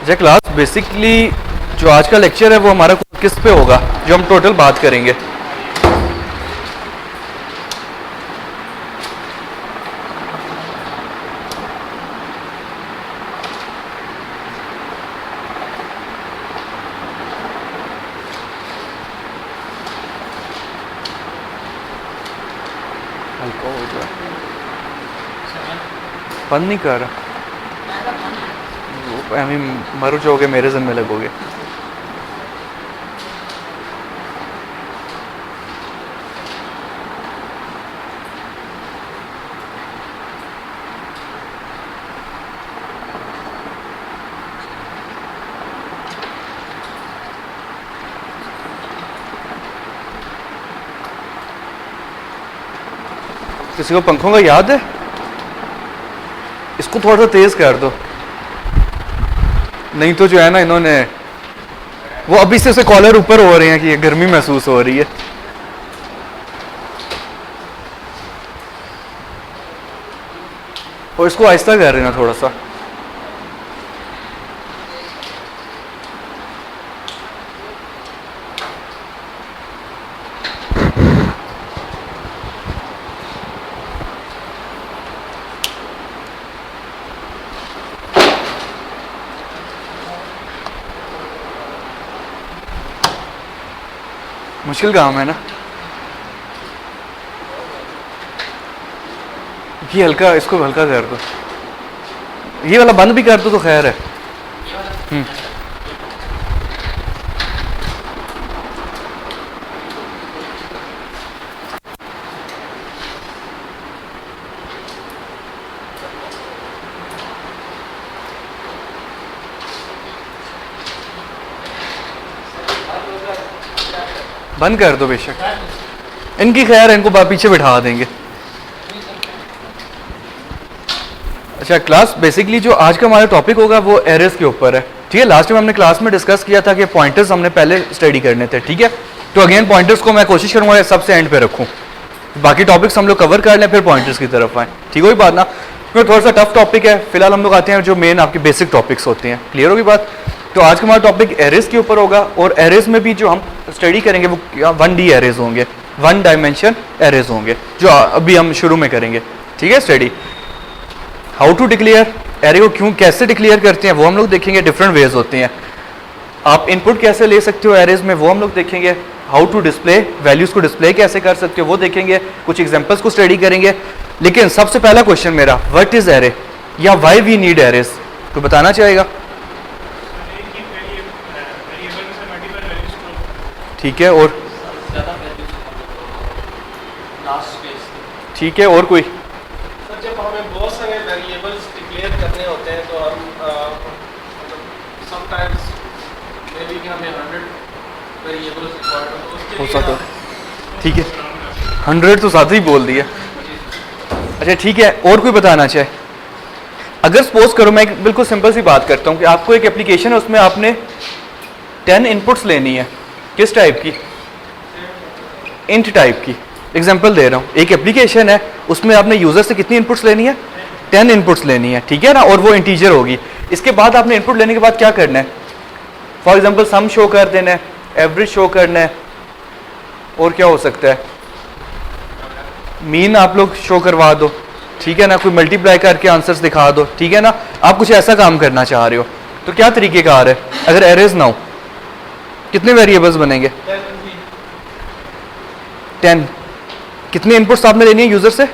अच्छा class, basically जो आज का लेक्चर है वो हमारा किस पे होगा, जो हम टोटल बात करेंगे? हल्का हो जाए, बंद नहीं कर रहा, मर जाओगे, मेरे जिम्मे लगोगे। किसी को पंखों का याद है? इसको थोड़ा सा तेज कर दो, नहीं तो जो है ना, इन्होंने वो अभी से कॉलर ऊपर हो रहे हैं कि ये गर्मी महसूस हो रही है। और इसको आहिस्ता कर रहे हैं ना थोड़ा सा। मुश्किल काम है ना ये, हल्का, इसको हल्का कर दो, ये वाला बंद भी कर दो तो खैर है। बंद कर दो बेशक, इनकी खैर, इनको पीछे बिठा देंगे। अच्छा क्लास, बेसिकली जो आज का हमारा टॉपिक होगा वो एरेस के ऊपर है, ठीक है। लास्ट टाइम हमने क्लास में डिस्कस किया था कि पॉइंटर्स हमने पहले स्टडी करने थे, ठीक है। तो अगेन पॉइंटर्स को मैं कोशिश करूंगा सबसे एंड पे रखूं, बाकी टॉपिक्स हम लोग कवर कर लें, फिर पॉइंटर्स की तरफ आए, ठीक होगी बात ना। क्योंकि थोड़ा सा टफ टॉपिक है, फिलहाल हम लोग आते हैं जो मेन आपके बेसिक टॉपिक्स होते हैं, क्लियर होगी बात। तो आज का हमारा टॉपिक एरेस के ऊपर होगा, और एरेस में भी जो हम स्टडी करेंगे वो 1D एरेज होंगे, 1 डायमेंशन एरेज होंगे, जो अभी हम शुरू में करेंगे, ठीक है। Study how to declare array को, क्यों कैसे डिक्लेयर करते हैं वो हम लोग देखेंगे। डिफरेंट वेज होते हैं, आप इनपुट कैसे ले सकते हो एरेज में वो हम लोग देखेंगे। हाउ टू डिस्प्ले, वैल्यूज को डिस्प्ले कैसे कर सकते हो वो देखेंगे, कुछ एग्जांपल्स को स्टडी करेंगे। लेकिन सबसे पहला क्वेश्चन मेरा, व्हाट इज एरे या व्हाई वी नीड एरेज, तो बताना चाहेगा? ठीक है, और ठीक है, और कोई? सर जब हमें बहुत सारे वेरिएबल्स डिक्लेयर करने होते हैं तो हम समटाइम्स मे बी कि हमें 100 वेरिएबल्स रिक्वायर्ड हो सकता है, ठीक है। 100 तो साथ ही बोल दिया। अच्छा ठीक है, और कोई बताना चाहे? अगर सपोज करो, मैं एक बिल्कुल सिंपल सी बात करता हूँ कि आपको एक एप्लीकेशन है, उसमें आपने 10 इनपुट्स लेनी है, किस टाइप की? इंट टाइप की। एग्जांपल दे रहा हूँ, एक एप्लीकेशन है, उसमें आपने यूजर से कितनी इनपुट्स लेनी है? 10 इनपुट्स लेनी है, ठीक है ना, और वो इंटीजर होगी। इसके बाद आपने इनपुट लेने के बाद क्या करना है? फॉर एग्जांपल सम शो कर देना है, एवरेज शो करना है, और क्या हो सकता है, मीन आप लोग शो करवा दो, ठीक है ना, कोई मल्टीप्लाई करके आंसर्स दिखा दो, ठीक है ना। आप कुछ ऐसा काम करना चाह रहे हो, तो क्या तरीकेकार है? अगर एरेज ना हो, कितने वेरिएबल्स बनेंगे? 10। कितने इनपुट्स आपने लेनी है यूजर से?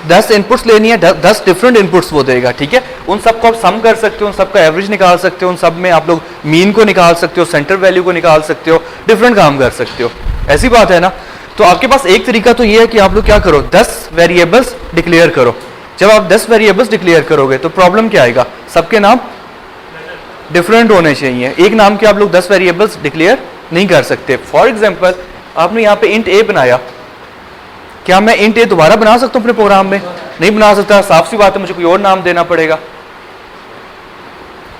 10 इनपुट्स लेनी है, 10 डिफरेंट इनपुट्स वो देगा, ठीक है। उन सबको आप सम कर सकते हो, उन सबका एवरेज निकाल सकते हो, उन सब में आप लोग मीन को निकाल सकते हो, सेंटर वैल्यू को निकाल सकते हो, डिफरेंट काम कर सकते हो, ऐसी बात है ना। तो आपके पास एक तरीका तो ये है कि आप लोग क्या करो, 10 वेरिएबल्स डिक्लेयर करो। जब आप 10 वेरिएबल्स डिक्लेयर करोगे तो प्रॉब्लम क्या आएगा? सबके नाम डिफरेंट होने चाहिए, एक नाम के आप लोग 10 वेरिएबल्स डिक्लेयर नहीं कर सकते। फॉर एग्जाम्पल आपने यहाँ पे इंट ए बनाया, क्या मैं इंट ए दोबारा बना सकता हूँ अपने प्रोग्राम में? नहीं बना सकता, साफ सी बात है, मुझे कोई और नाम देना पड़ेगा।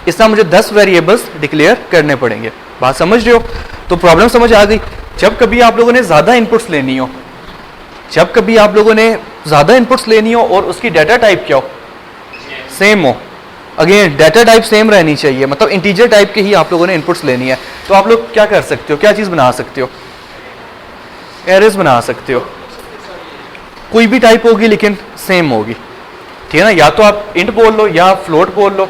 इस तरह मुझे 10 वेरिएबल्स डिक्लेयर करने पड़ेंगे। बात समझ रहे हो? तो प्रॉब्लम समझ आ गई। जब कभी आप लोगों ने ज्यादा इनपुट्स लेनी हो, जब कभी आप लोगों ने ज्यादा इनपुट्स लेनी हो और उसकी डाटा टाइप क्या हो? सेम हो, अगेन डाटा टाइप सेम रहनी चाहिए, मतलब इंटीजर टाइप के ही आप लोगों ने इनपुट्स लेनी है। तो आप लोग क्या कर सकते हो, क्या चीज़ बना सकते हो, एरेज बना सकते हो, कोई भी टाइप होगी लेकिन सेम होगी, ठीक है ना। या तो आप इंट बोल लो, या फ्लोट बोल लो,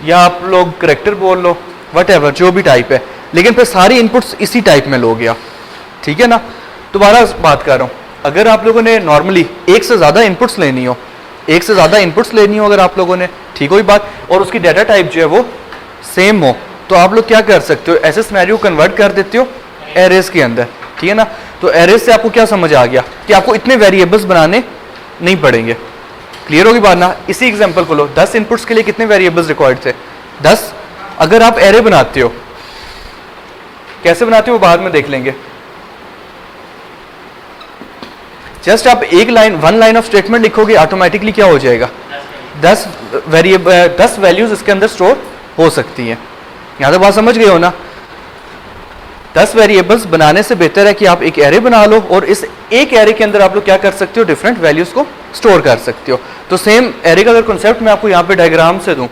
या आप लोग करेक्टर बोल लो, वट जो भी टाइप है, लेकिन फिर सारी इनपुट्स इसी टाइप में लोगे आप, ठीक है ना। दोबारा बात कर रहा हूँ, अगर आप लोगों ने नॉर्मली एक से ज़्यादा इनपुट्स लेनी हो, एक से ज़्यादा इनपुट्स लेनी हो अगर आप लोगों ने, ठीक हो बात, और उसकी डाटा टाइप जो है वो सेम हो, तो आप लोग क्या कर सकते हो, ऐसे सिनेरियो कन्वर्ट कर देते हो एरेज के अंदर, ठीक है ना। तो एरेज से आपको क्या समझ आ गया कि आपको इतने वेरिएबल्स बनाने नहीं पड़ेंगे। क्लियर होगी बात ना। इसी एग्जांपल को लो, 10 इनपुट्स के लिए कितने वेरिएबल्स रिक्वायर्ड थे, 10। अगर आप एरे बनाते हो, कैसे बनाते हो वो बाद में देख लेंगे। जस्ट आप वन लाइन ऑफ स्टेटमेंट लिखोगे, ऑटोमेटिकली क्या हो जाएगा, 10 वैल्यूज इसके अंदर स्टोर हो सकती हैं। यहां तो बात समझ गए हो ना। 10 वेरिएबल्स बनाने से बेहतर है कि आप एक एरे बना लो, और इस एक एरे के अंदर आप लोग क्या कर सकते हो, डिफरेंट वैल्यूज को स्टोर कर सकते हो। तो सेम एरे का अगर कॉन्सेप्ट मैं आपको यहाँ पे डायग्राम से दूं,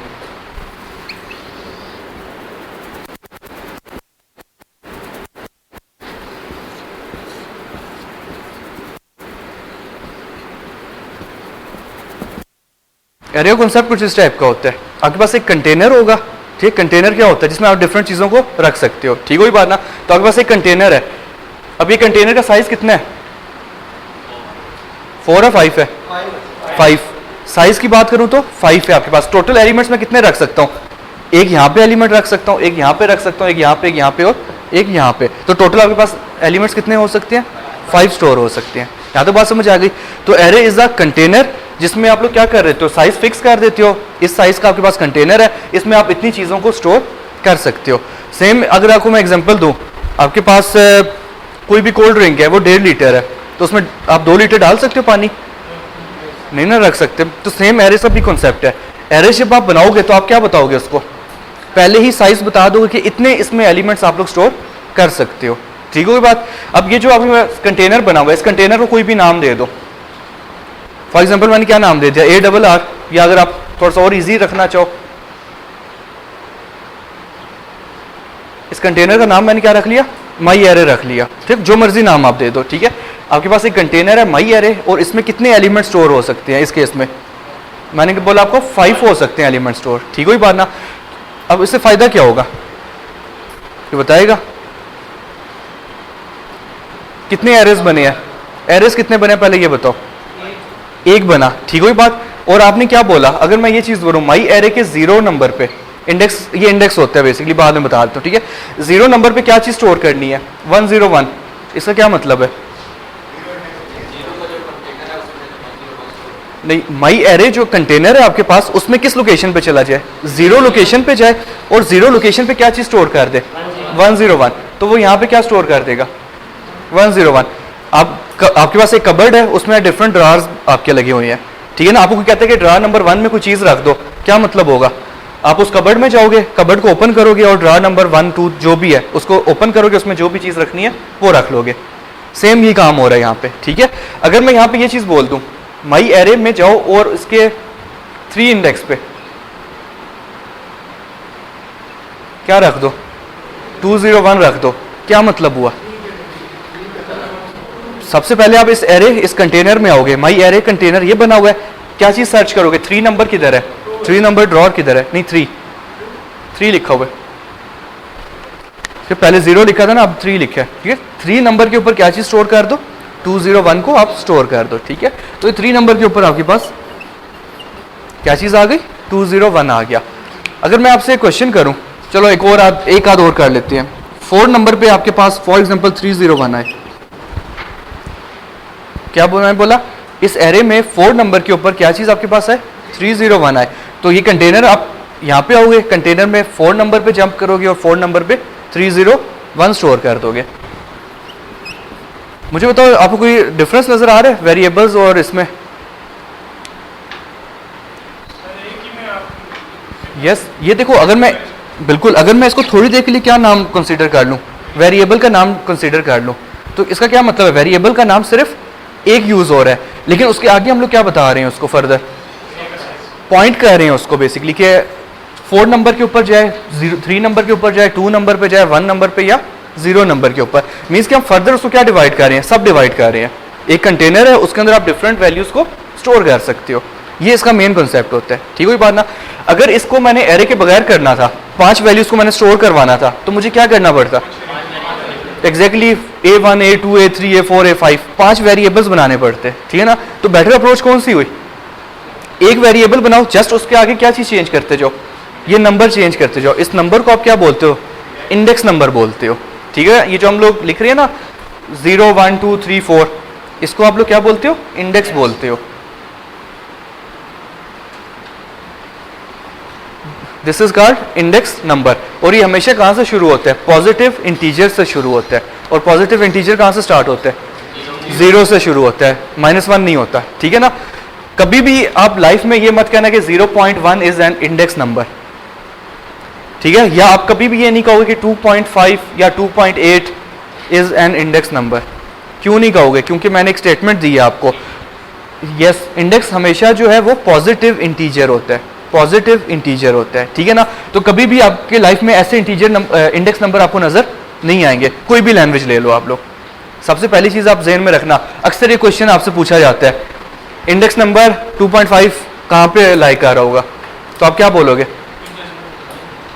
एरे का कॉन्सेप्ट कुछ इस टाइप का होता है। आपके पास एक कंटेनर होगा, ठीक। कंटेनर क्या होता है, जिसमें आप डिफरेंट चीज़ों को रख सकते हो, ठीक होगी बात ना। तो आपके पास एक कंटेनर है, अब ये कंटेनर का साइज कितना है, 4 है 5 है, 5। साइज की बात करूं तो 5 है आपके पास। टोटल एलिमेंट्स में कितने रख सकता हूँ, एक यहाँ पे एलिमेंट रख सकता हूँ, एक यहाँ पे रख सकता हूँ, एक यहाँ पे, एक यहाँ पे, और एक यहाँ पे। तो टोटल आपके पास एलिमेंट्स कितने हो सकते हैं, 5 स्टोर हो सकते हैं। यहाँ तो बात समझ आ गई। तो एरे इज अ कंटेनर जिसमें आप लोग क्या कर रहे हो, साइज फिक्स कर देते हो, इस साइज का आपके पास कंटेनर है, इसमें आप इतनी चीज़ों को स्टोर कर सकते हो। सेम अगर आपको मैं एग्जांपल दूं, आपके पास कोई भी कोल्ड ड्रिंक है, वो 1.5 लीटर है, तो उसमें आप 2 लीटर डाल सकते हो पानी, नहीं ना रख सकते। तो सेम एरे सब भी कॉन्सेप्ट है। एरे जब आप बनाओगे तो आप क्या बताओगे उसको, पहले ही साइज बता दोगे कि इतने इसमें एलिमेंट्स आप लोग स्टोर कर सकते हो, ठीक होगी बात। अब ये जो आपने कंटेनर बना हुआ है, इस कंटेनर को कोई भी नाम दे दो। फॉर एग्जाम्पल मैंने क्या नाम दे दिया, ARR, या अगर आप थोड़ा सा और इजी रखना चाहो, इस कंटेनर का नाम मैंने क्या रख लिया, माई एरे रख लिया, ठीक। जो मर्जी नाम आप दे दो, ठीक है। आपके पास एक कंटेनर है माई एरे, और इसमें कितने एलिमेंट स्टोर हो सकते हैं, इस केस में मैंने बोला आपको 5 हो सकते हैं एलिमेंट स्टोर, ठीक हो बात ना। अब इससे फायदा क्या होगा, ये बताएगा। कितने एरेज बने हैं, एरेज कितने बने पहले ये बताओ, एक बना, ठीक हो बात। और आपने क्या बोला, अगर मैं ये चीज बोलूं माई एरे के 0 नंबर पे, इंडेक्स, ये इंडेक्स होता है बेसिकली, बाद में बता देता हूं, ठीक है। 0 नंबर पे क्या चीज स्टोर करनी है, 101। इसका क्या मतलब है, नहीं, माई एरे जो कंटेनर है आपके पास, उसमें किस लोकेशन पे चला जाए, 0 लोकेशन पे जाए, और 0 लोकेशन पे क्या चीज स्टोर कर दे, 101। तो वो यहाँ पे क्या स्टोर कर देगा, 101। आपके पास एक कबर्ड है, उसमें डिफरेंट ड्रार्स आपके लगे हुए हैं, ठीक है ना। आपको कहते हैं कि ड्रा नंबर 1 में कोई चीज रख दो, क्या मतलब होगा, आप उस कबर्ड में जाओगे, कबर्ड को ओपन करोगे, और ड्रा नंबर 1, 2 जो भी है उसको ओपन करोगे, उसमें जो भी चीज रखनी है वो रख लोगे। सेम ये काम हो रहा है यहाँ पे, ठीक है। अगर मैं यहाँ पे ये चीज बोल दूं, माई एरे में जाओ और इसके 3 इंडेक्स पे क्या रख दो, 201 रख दो, क्या मतलब हुआ। सबसे पहले आप इस एरे, इस कंटेनर में आओगे, माई एरे कंटेनर ये बना हुआ है, क्या चीज सर्च करोगे, 3 नंबर किधर है, 3 नंबर ड्रॉर किधर है, नहीं 3 लिखा हुआ है, फिर पहले 0 लिखा था ना, अब 3 लिखा है, ठीक है। 3 नंबर के ऊपर क्या चीज स्टोर कर दो, 201 को आप स्टोर कर दो, ठीक है। तो 3 नंबर के ऊपर आपके पास क्या चीज आ गई, 201 आ गया। अगर मैं आपसे एक क्वेश्चन करूं, चलो एक आध और कर लेते हैं। 4 नंबर पे आपके पास फॉर एग्जांपल 301 आए, क्या बोला, इस एरे में 4 नंबर के ऊपर क्या चीज आपके पास है, 301 आए। तो ये कंटेनर आप यहाँ पे आओगे, कंटेनर में 4 नंबर पे जंप करोगे, और 4 नंबर पे 301 स्टोर कर दोगे। मुझे बताओ, आपको कोई डिफरेंस नजर आ रहा है वेरिएबल्स और इसमें? यस, ये देखो, अगर मैं इसको थोड़ी देर के लिए क्या नाम कंसीडर कर लूं, वेरिएबल का नाम कंसीडर कर लूं, तो इसका क्या मतलब है, वेरिएबल का नाम सिर्फ एक यूज हो रहा है, लेकिन उसके आगे हम लोग क्या बता रहे हैं, उसको फर्दर पॉइंट कर रहे हैं उसको बेसिकली, कि 4 नंबर के ऊपर जाए, 3 नंबर के ऊपर जाए, 2 नंबर पे जाए, 1 नंबर पे या 0 नंबर के ऊपर। मीन्स कि हम फर्दर उसको क्या डिवाइड कर रहे हैं, सब डिवाइड कर रहे हैं। एक कंटेनर है, उसके अंदर आप डिफरेंट वैल्यूज को स्टोर कर सकते हो। ये इसका मेन कॉन्सेप्ट होता है, ठीक है बात ना। अगर इसको मैंने एरे के बगैर करना था, 5 वैल्यूज को मैंने स्टोर करवाना था, तो मुझे क्या करना पड़ता, exactly A1 A2 A3 A4 A5 5 variables बनाने पड़ते, ठीक है ना। तो बेटर अप्रोच कौन सी हुई, एक वेरिएबल बनाओ, जस्ट उसके आगे क्या चीज चेंज करते जाओ, ये नंबर चेंज करते जाओ। इस नंबर को आप क्या बोलते हो, इंडेक्स नंबर बोलते हो, ठीक है। ये जो हम लोग लिख रहे हैं ना 0 1 2 3 4, इसको आप लोग क्या बोलते हो, इंडेक्स बोलते हो। This is called index number. और ये हमेशा कहाँ से शुरू होता है, पॉजिटिव इंटीजर से शुरू होता है। और पॉजिटिव इंटीजर कहाँ से स्टार्ट होता है, 0 से शुरू होता है, -1 नहीं होता, ठीक है ना। कभी भी आप लाइफ में ये मत कहना कि 0.1 इज एन इंडेक्स नंबर, ठीक है। या आप कभी भी ये नहीं कहोगे कि 2.5 या 2.8 इज एन इंडेक्स नंबर। क्यों नहीं कहोगे, क्योंकि मैंने एक स्टेटमेंट दी है आपको। यस, इंडेक्स हमेशा जो है वो पॉजिटिव इंटीजर होता है, पॉजिटिव इंटीजर होता है, ठीक है ना। तो कभी भी आपके लाइफ में ऐसे इंटीजर इंडेक्स नंबर आपको नजर नहीं आएंगे। कोई भी लैंग्वेज ले लो आप लोग, सबसे पहली चीज आप जहन में रखना, अक्सर ये क्वेश्चन आपसे पूछा जाता है, इंडेक्स नंबर 2.5 कहाँ पे लाइक आ रहा होगा, तो आप क्या बोलोगे,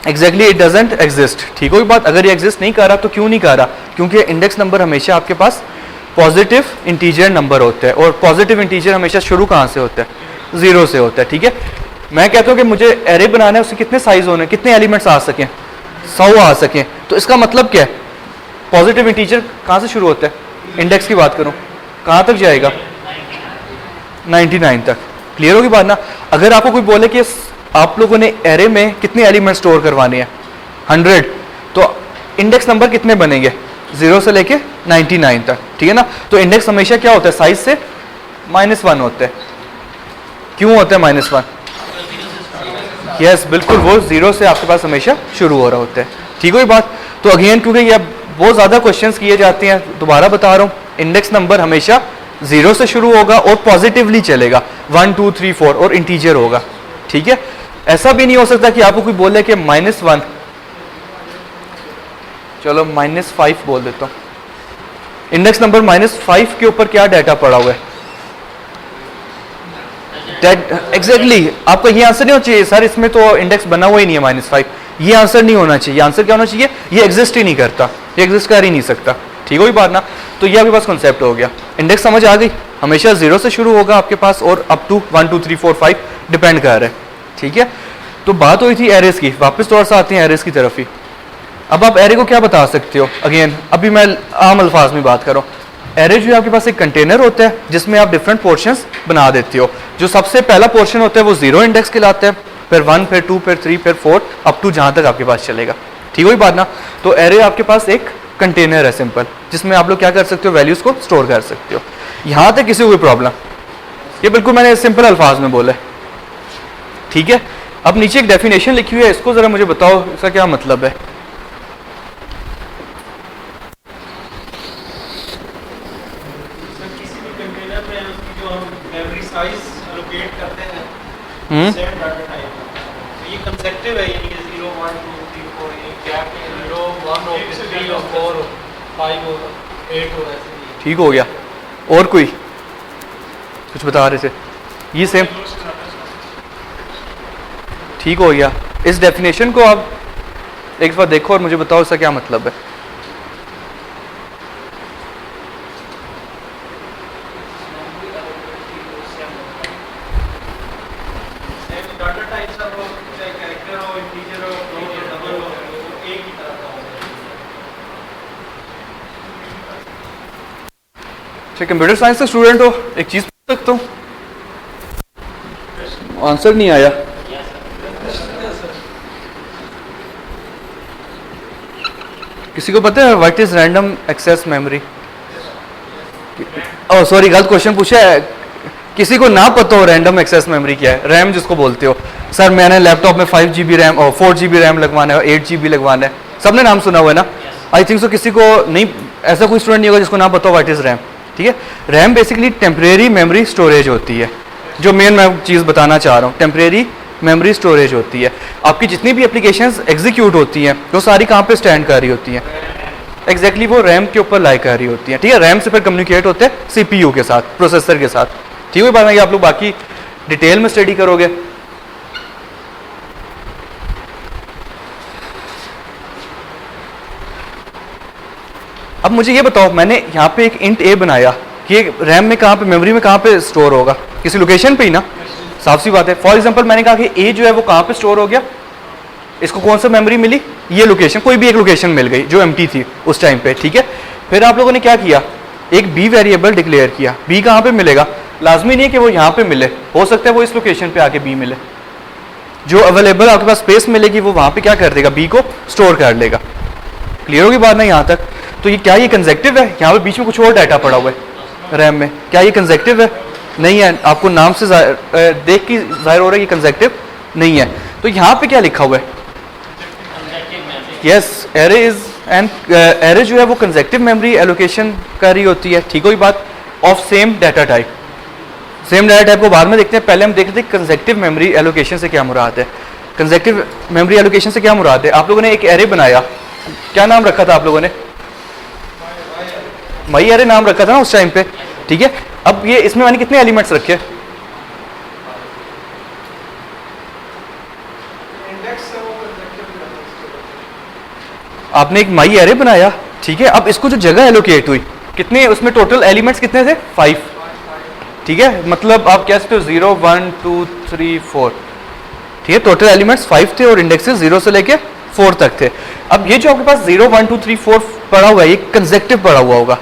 एग्जैक्टली इट डजंट एग्जिस्ट। ठीक हो बात, अगर ये एग्जिस्ट नहीं कर रहा तो क्यों नहीं कर रहा, क्योंकि इंडेक्स नंबर हमेशा आपके पास पॉजिटिव इंटीजर नंबर होता है। और पॉजिटिव इंटीजर हमेशा शुरू कहाँ से होता है, 0 से होता है, ठीक है। मैं कहता हूँ कि मुझे एरे बनाना है, उससे कितने साइज होने, कितने एलिमेंट्स आ सकें, 100 आ सकें। तो इसका मतलब क्या है, पॉजिटिव इंटीजर कहाँ से शुरू होता है, इंडेक्स की बात करूँ कहाँ तक जाएगा, 99 तक। क्लियर होगी बात ना। अगर आपको कोई बोले कि आप लोगों ने एरे में कितने एलिमेंट स्टोर करवाने हैं, 100, तो इंडेक्स नंबर कितने बनेंगे, 0 से लेके 99 तक, ठीक है ना। तो इंडेक्स हमेशा क्या होता है, साइज से -1 होता है। क्यों होता है -1, यस बिल्कुल, वो 0 से आपके पास हमेशा शुरू हो रहा होता है, ठीक है बात। तो अगेन क्योंकि ये बहुत ज़्यादा क्वेश्चंस किए जाते हैं, दोबारा बता रहा हूँ, इंडेक्स नंबर हमेशा 0 से शुरू होगा और पॉजिटिवली चलेगा, 1 2 3 4 और इंटीजर होगा, ठीक है। ऐसा भी नहीं हो सकता कि आपको कोई बोले कि -1, चलो -5 बोल देता हूँ, इंडेक्स नंबर -5 के ऊपर क्या डाटा पड़ा हुआ है, एग्जैक्टली आपका ये आंसर नहीं होना चाहिए, सर इसमें तो इंडेक्स बना हुआ ही नहीं है -5, ये आंसर नहीं होना चाहिए। आंसर क्या होना चाहिए, ये एग्जिस्ट ही नहीं करता, ये एग्जिस्ट कर ही नहीं सकता, ठीक हो बात ना। तो ये आपके पास कॉन्सेप्ट हो गया, इंडेक्स समझ आ गई, हमेशा 0 से शुरू होगा आपके पास और अप टू 1 2 3 4 5 डिपेंड कर रहा है, ठीक है। तो बात हुई थी एरेस की, वापस थोड़ा सा आते हैं एरेस की तरफ ही। अब आप एरे को क्या बता सकते हो, अगेन अभी मैं आम अल्फाज में बात करूँ, एरे जो है आपके पास एक कंटेनर होता है जिसमें आप डिफरेंट पोर्शंस बना देते हो। जो सबसे पहला पोर्शन होता है वो 0 इंडेक्स कहलाता है, फिर 1 फिर 2 फिर 3 फिर 4 अप टू जहाँ तक आपके पास चलेगा, ठीक हुई बात ना। तो एरे आपके पास एक कंटेनर है सिंपल, जिसमें आप लोग क्या कर सकते हो, वैल्यूज को स्टोर कर सकते हो। यहाँ तक किसी को कोई प्रॉब्लम, ये बिल्कुल मैंने सिंपल अल्फाज में बोला है, ठीक है। अब नीचे एक डेफिनेशन लिखी हुई है, इसको जरा मुझे बताओ इसका क्या मतलब है। सेम डाटा टाइप है, ये कंसेप्टिव है, ये 0 1 2 3 4 ये गैप में 0 1 और 3 और 4 5 और 8 और ऐसे। ठीक हो गया, और कोई कुछ बता रहे थे, ये सेम ठीक हो गया। इस डेफिनेशन को आप एक बार देखो और मुझे बताओ इसका क्या मतलब है। कंप्यूटर साइंस का स्टूडेंट हो, एक चीज पूछ सकता हूँ, आंसर नहीं आया। किसी को पता है what is random access memory? Oh sorry, गलत क्वेश्चन पूछा है। किसी को ना पता हो रैंडम एक्सेस मेमोरी क्या है, रैम जिसको बोलते हो। सर मैंने लैपटॉप में 5 GB रैम और 4 GB रैम लगवाना है, 8 GB लगवाना है, सबने नाम सुना हुआ है ना। आई थिंक सो किसी को नहीं, ऐसा कोई स्टूडेंट नहीं होगा जिसको ना पता हो व्हाट इज रैम, ठीक है। RAM basically temporary memory storage होती है, जो मेन मैं चीज़ बताना चाह रहा हूँ, टेम्परेरी मेमोरी स्टोरेज होती है। आपकी जितनी भी एप्लीकेशंस एग्जीक्यूट होती हैं वो सारी कहाँ पे स्टैंड कर रही होती हैं? एग्जैक्टली वो रैम के ऊपर लाई कर रही होती हैं, ठीक है। रैम से फिर कम्युनिकेट होते हैं सीपीयू के साथ, प्रोसेसर के साथ, ठीक है। बात नहीं, आप लोग बाकी डिटेल में स्टडी करोगे। अब मुझे ये बताओ, मैंने यहाँ पे एक इंट ए बनाया कि रैम में कहाँ पे, मेमोरी में कहाँ पे स्टोर होगा? किसी लोकेशन पे ही ना, साफ सी बात है। फॉर एग्जांपल मैंने कहा कि ए जो है वो कहाँ पे स्टोर हो गया, इसको कौन सा मेमोरी मिली? ये लोकेशन, कोई भी एक लोकेशन मिल गई जो एम्प्टी थी उस टाइम पे, ठीक है। फिर आप लोगों ने क्या किया, एक बी वेरिएबल डिक्लेयर किया। बी कहाँ पे मिलेगा? लाजमी नहीं है कि वो यहाँ पे मिले, हो सकता है वो इस लोकेशन पे आके बी मिले। जो अवेलेबल आपके पास स्पेस मिलेगी वो वहाँ पे क्या कर देगा, बी को स्टोर कर लेगा। क्लियर होगी बात ना यहाँ तक? तो ये क्या ये कंसेक्टिव है? यहाँ पे बीच में कुछ और डाटा पड़ा हुआ है रैम में, क्या ये कंसेक्टिव है? नहीं है। आपको नाम से देख के जाहिर हो रहा है ये कंसेक्टिव नहीं है। तो यहाँ पे क्या लिखा हुआ है? Yes, array is and array जो है वो कंसेक्टिव मेमोरी एलोकेशन कर रही होती है, ठीक होगी बात, of same data type. Same data type को बाद में देखते हैं, पहले हम देखते हैं कंसेक्टिव मेमोरी एलोकेशन से क्या मुराद है। कंसेक्टिव मेमोरी एलोकेशन से क्या मुराद है? आप लोगों ने एक एरे बनाया, क्या नाम रखा था आप लोगों ने? माई एरे नाम रखा था ना उस टाइम पे, ठीक है। अब ये इसमें मैंने कितने एलिमेंट्स रखे? आपने एक माई एरे बनाया, ठीक है। अब इसको जो जगह एलोकेट हुई, कितने उसमें टोटल एलिमेंट्स कितने थे? 5, ठीक है। मतलब आप कह सकते हो 0 1 2 3 4, ठीक है। टोटल एलिमेंट्स 5 थे और इंडेक्सेस 0 से लेके 4 तक थे। अब ये जो आपके पास 0 1 2 3 4 पड़ा हुआ है, ये कंसेक्टिव पड़ा हुआ होगा,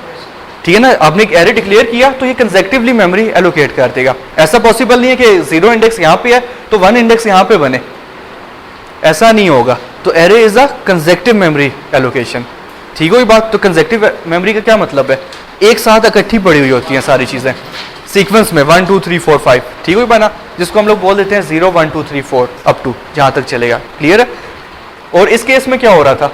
ठीक है ना। आपने एक एरे डिक्लेयर किया तो ये कंसेक्टिवली मेमोरी एलोकेट कर देगा। ऐसा पॉसिबल नहीं है कि 0 इंडेक्स यहाँ पे है तो 1 इंडेक्स यहाँ पे बने, ऐसा नहीं होगा। तो array is a consecutive memory allocation, ठीक होगी बात। तो कंसेक्टिव मेमोरी का क्या मतलब है? एक साथ इकट्ठी पड़ी हुई होती हैं सारी चीज़ें सीक्वेंस में, 1 2 3 4 5, ठीक होगी बना, जिसको हम लोग बोल देते हैं 0 1 2 3 4 अप टू जहाँ तक चलेगा। क्लियर है? और इस केस में क्या हो रहा था,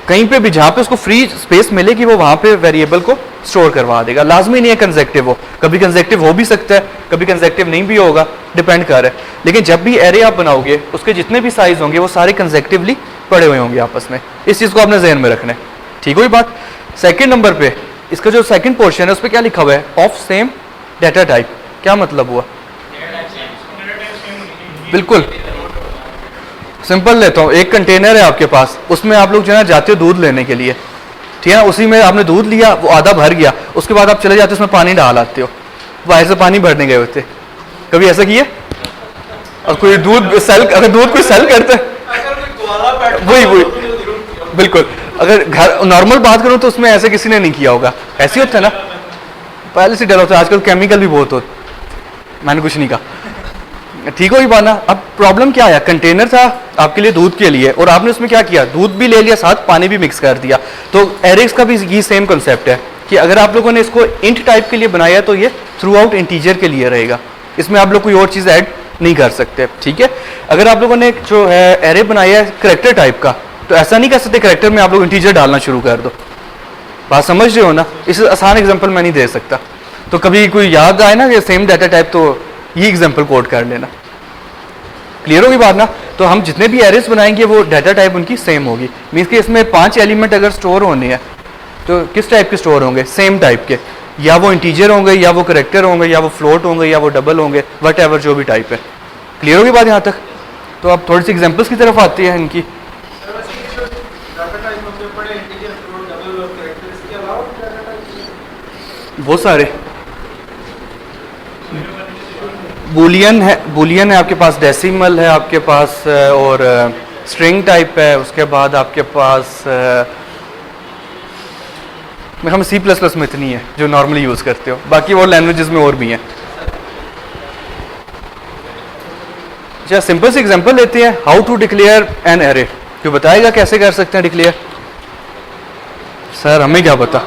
कहीं पे भी जहाँ पे उसको फ्री स्पेस मिलेगी वो वहाँ पे वेरिएबल को स्टोर करवा देगा। लाजमी नहीं है कंसेक्टिव हो, कभी कंसेक्टिव हो भी सकता है, कभी कंसेक्टिव नहीं भी होगा, डिपेंड कर रहा है। लेकिन जब भी एरे आप बनाओगे उसके जितने भी साइज होंगे वो सारे कंसेक्टिवली पड़े हुए होंगे आपस में। इस चीज़ को आपने जहन में रखना है, ठीक हुई बात। सेकेंड नंबर पे इसका जो सेकेंड पोर्शन है उस पर क्या लिखा हुआ है? Of same data type. क्या मतलब हुआ? बिल्कुल सिंपल लेता हूँ, एक कंटेनर है आपके पास, उसमें आप लोग जो है जाते हो दूध लेने के लिए, ठीक है ना। उसी में आपने दूध लिया, वो आधा भर गया, उसके बाद आप चले जाते हो उसमें पानी डाल आते हो, बाहर से पानी भरने गए होते। कभी ऐसा किया? और कोई दूध सेल, अगर दूध कोई सेल करता है, वही बिल्कुल। अगर घर नॉर्मल बात करूँ तो उसमें ऐसे किसी ने नहीं किया होगा, ऐसे होता है ना, पहले से डर होता है। आजकल केमिकल भी बहुत होते, मैंने कुछ नहीं कहा, ठीक हो ही बाना। अब प्रॉब्लम क्या आया, कंटेनर था आपके लिए दूध के लिए और आपने उसमें क्या किया, दूध भी ले लिया साथ पानी भी मिक्स कर दिया। तो एरेक्स का भी ये सेम कंसेप्ट है कि अगर आप लोगों ने इसको इंट टाइप के लिए बनाया तो ये थ्रू आउट इंटीजर के लिए रहेगा, इसमें आप लोग कोई और चीज़ ऐड नहीं कर सकते, ठीक है। अगर आप लोगों ने जो है एरे बनाया है करेक्टर टाइप का, तो ऐसा नहीं कर सकते करेक्टर में आप लोग इंटीजर डालना शुरू कर दो। बात समझ रहे हो ना? इस आसान एग्जाम्पल मैं नहीं दे सकता, तो कभी कोई याद आए ना कि सेम डाटा टाइप तो ये एग्जाम्पल कोड कर लेना। क्लियर होगी बात ना? तो हम जितने भी एरेस बनाएंगे वो डाटा टाइप उनकी सेम होगी। मीन्स कि इसमें 5 एलिमेंट अगर स्टोर होने हैं तो किस टाइप के स्टोर होंगे? सेम टाइप के, या वो इंटीजर होंगे, या वो करेक्टर होंगे, या वो फ्लोट होंगे, या वो डबल होंगे, वट एवर जो भी टाइप है। क्लियर होगी बात यहाँ तक? तो अब थोड़ी सी एग्जाम्पल्स की तरफ आती है इनकी। बहुत सारे बूलियन है आपके पास, डेसिमल है आपके पास, और स्ट्रिंग टाइप है। उसके बाद आपके पास हम C++ में इतनी है जो नॉर्मली यूज़ करते हो, बाकी और लैंग्वेजेस में और भी हैं। अच्छा, सिंपल सी एग्जांपल लेते हैं, how to declare an array. क्यों बताएगा कैसे कर सकते हैं डिक्लेयर? सर हमें क्या पता,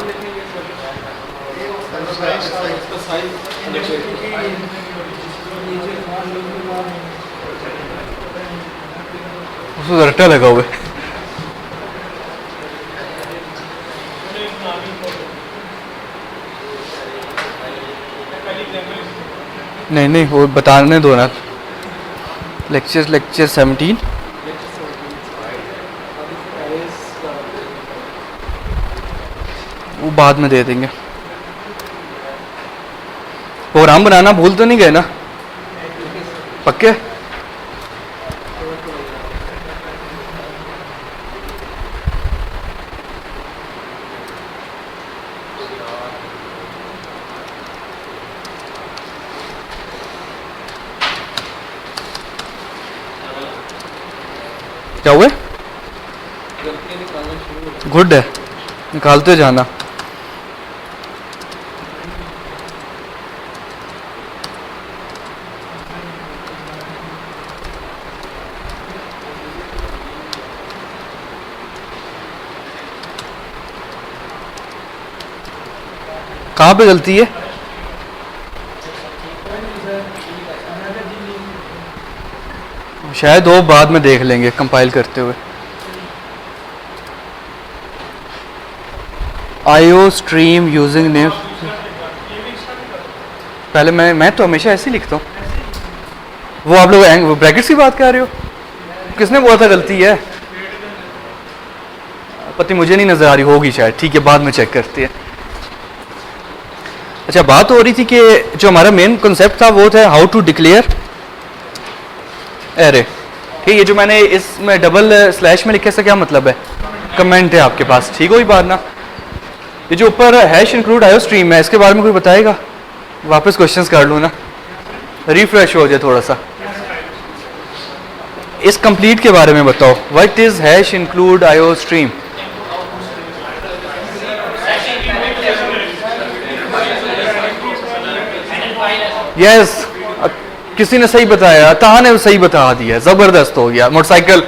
उसको रट्टा लगा हुआ है। नहीं वो बताने दो ना, लेक्चर 17। वो बाद में दे देंगे। प्रोग्राम बनाना भूल तो नहीं गए ना? पक्के? क्या हुए? गुड है, निकालते जाना। कहाँ पे गलती है? शायद वो बाद में देख लेंगे कंपाइल करते हुए। IO stream using name. पहले मैं तो हमेशा ऐसे ही लिखता हूँ। वो आप लोग ब्रैकेट्स की बात कर रहे हो? किसने बोला था गलती है? पति मुझे नहीं नजर आ रही होगी शायद, ठीक है बाद में चेक करते हैं। अच्छा, बात हो रही थी कि जो हमारा मेन कॉन्सेप्ट था वो था हाउ टू डिक्लेयर एरे। ठीक, ये जो मैंने इसमें डबल स्लैश में लिखा इसका क्या मतलब है? कमेंट है आपके पास, ठीक हो ही बात ना? ये जो ऊपर हैश इंक्लूड आयो स्ट्रीम है, इसके बारे में कोई बताएगा? वापस क्वेश्चंस कर लूँ ना, रिफ्रेश हो जाए थोड़ा सा। इस कंप्लीट के बारे में बताओ, व्हाट इज हैश इंक्लूड आयो स्ट्रीम? यस, किसी ने सही बताया, ताहा ने सही बता दिया, जबरदस्त हो गया। मोटरसाइकिल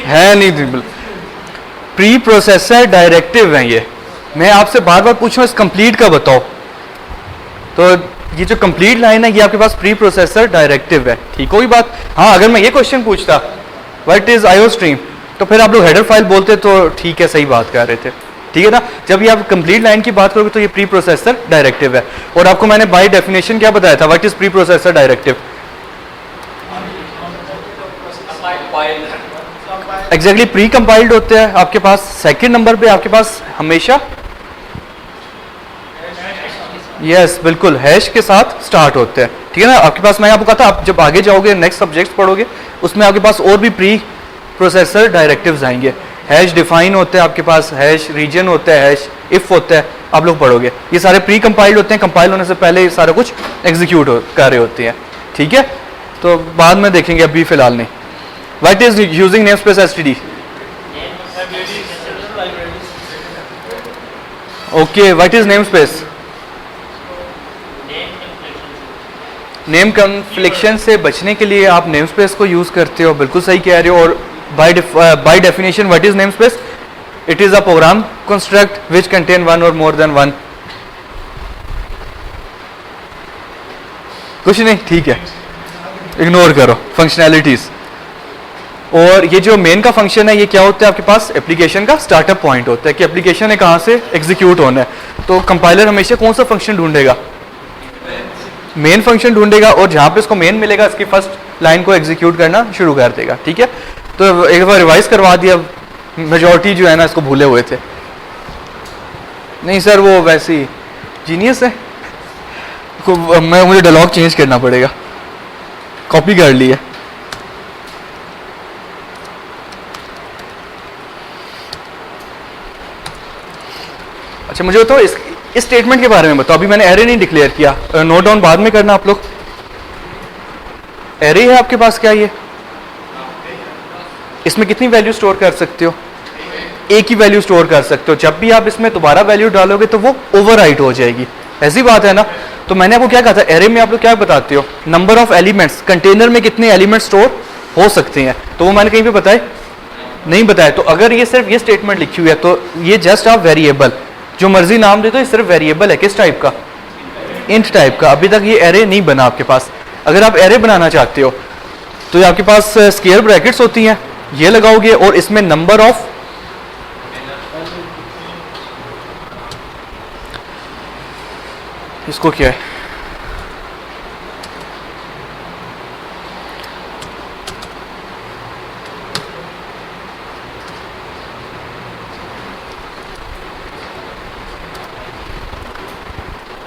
है नहीं, प्री प्रोसेसर डायरेक्टिव है ये। मैं आपसे बार बार पूछ रहा हूँ इस कंप्लीट का बताओ। तो ये जो कंप्लीट लाइन है ये आपके पास प्री प्रोसेसर डायरेक्टिव है, ठीक होगी बात? हाँ, अगर मैं ये क्वेश्चन पूछता व्हाट इज आईओ स्ट्रीम, तो फिर आप लोग हेडर फाइल बोलते तो ठीक है, सही बात कर रहे थे, ठीक है ना? जब ये आप कंप्लीट लाइन की बात करोगे तो ये प्री प्रोसेसर डायरेक्टिव है। और आपको मैंने बाय डेफिनेशन क्या बताया था, what is pre processor directive? Exactly, pre compiled होते हैं आपके पास। सेकंड नंबर पे आपके पास हमेशा यस बिल्कुल हैश के साथ स्टार्ट होते हैं, ठीक है ना? आपके पास मैं आपको कहा था, आप जब आगे जाओगे नेक्स्ट सब्जेक्ट्स पढ़ोगे उसमें आपके पास और भी प्री प्रोसेसर डायरेक्टिव्स आएंगे। हैश डिफाइन होते हैं आपके पास, हैश रीजन होता है, हैश इफ होता है, आप लोग पढ़ोगे। ये सारे प्री कंपाइल्ड होते हैं, कंपाइल होने से पहले ये सारा कुछ एग्जीक्यूट कर रहे होते हैं, ठीक है? तो बाद में देखेंगे, अभी फिलहाल नहीं। What is using name space STD? Okay, what is name space? Name confliction से बचने के लिए आप नेम स्पेस को यूज करते हो, बिल्कुल सही कह रहे हो। और by definition what is namespace? It is a program construct which contain one or more then one. कुछ नहीं, ठीक है, इग्नोर करो फंक्शनैलिटीज। और ये जो मेन का फंक्शन है ये क्या होता है आपके पास? एप्लीकेशन का स्टार्टअप पॉइंट होता है कि एप्लीकेशन ने कहाँ से एग्जीक्यूट होना है। तो कंपाइलर हमेशा कौन सा फंक्शन ढूंढेगा? मेन फंक्शन ढूंढेगा, और जहां पे इसको मेन मिलेगा इसकी फर्स्ट लाइन को एग्जीक्यूट करना शुरू कर देगा, ठीक है? तो एक बार रिवाइज करवा दिया, मेजॉरिटी जो है ना इसको भूले हुए थे। नहीं सर, वो वैसे ही जीनियस है, मुझे डायलॉग चेंज करना पड़ेगा, कॉपी कर ली है। अच्छा, मुझे बताओ इस स्टेटमेंट के बारे में बताओ। अभी मैंने एरे नहीं डिक्लेयर किया, नोट डाउन बाद में करना आप लोग। एरे है आपके पास क्या ये? इसमें कितनी वैल्यू स्टोर कर सकते हो? एक ही वैल्यू स्टोर कर सकते हो। जब भी आप इसमें दोबारा वैल्यू डालोगे तो वो ओवरराइट हो जाएगी, ऐसी बात है ना? तो मैंने आपको क्या कहा था, एरे में आप लोग क्या बताते हो? नंबर ऑफ एलिमेंट्स, कंटेनर में कितने एलिमेंट स्टोर हो सकते हैं, तो वो मैंने कहीं पे बताए नहीं बताया। तो अगर ये सिर्फ ये स्टेटमेंट लिखी हुई है तो ये जस्ट आप वेरिएबल जो मर्जी नाम दे दो, ये सिर्फ वेरिएबल है। किस टाइप का? इंट टाइप का। अभी तक ये एरे नहीं बना आपके पास। अगर आप एरे बनाना चाहते हो तो ये आपके पास स्क्वायर ब्रैकेट्स होती हैं, ये लगाओगे और इसमें नंबर ऑफ इसको क्या है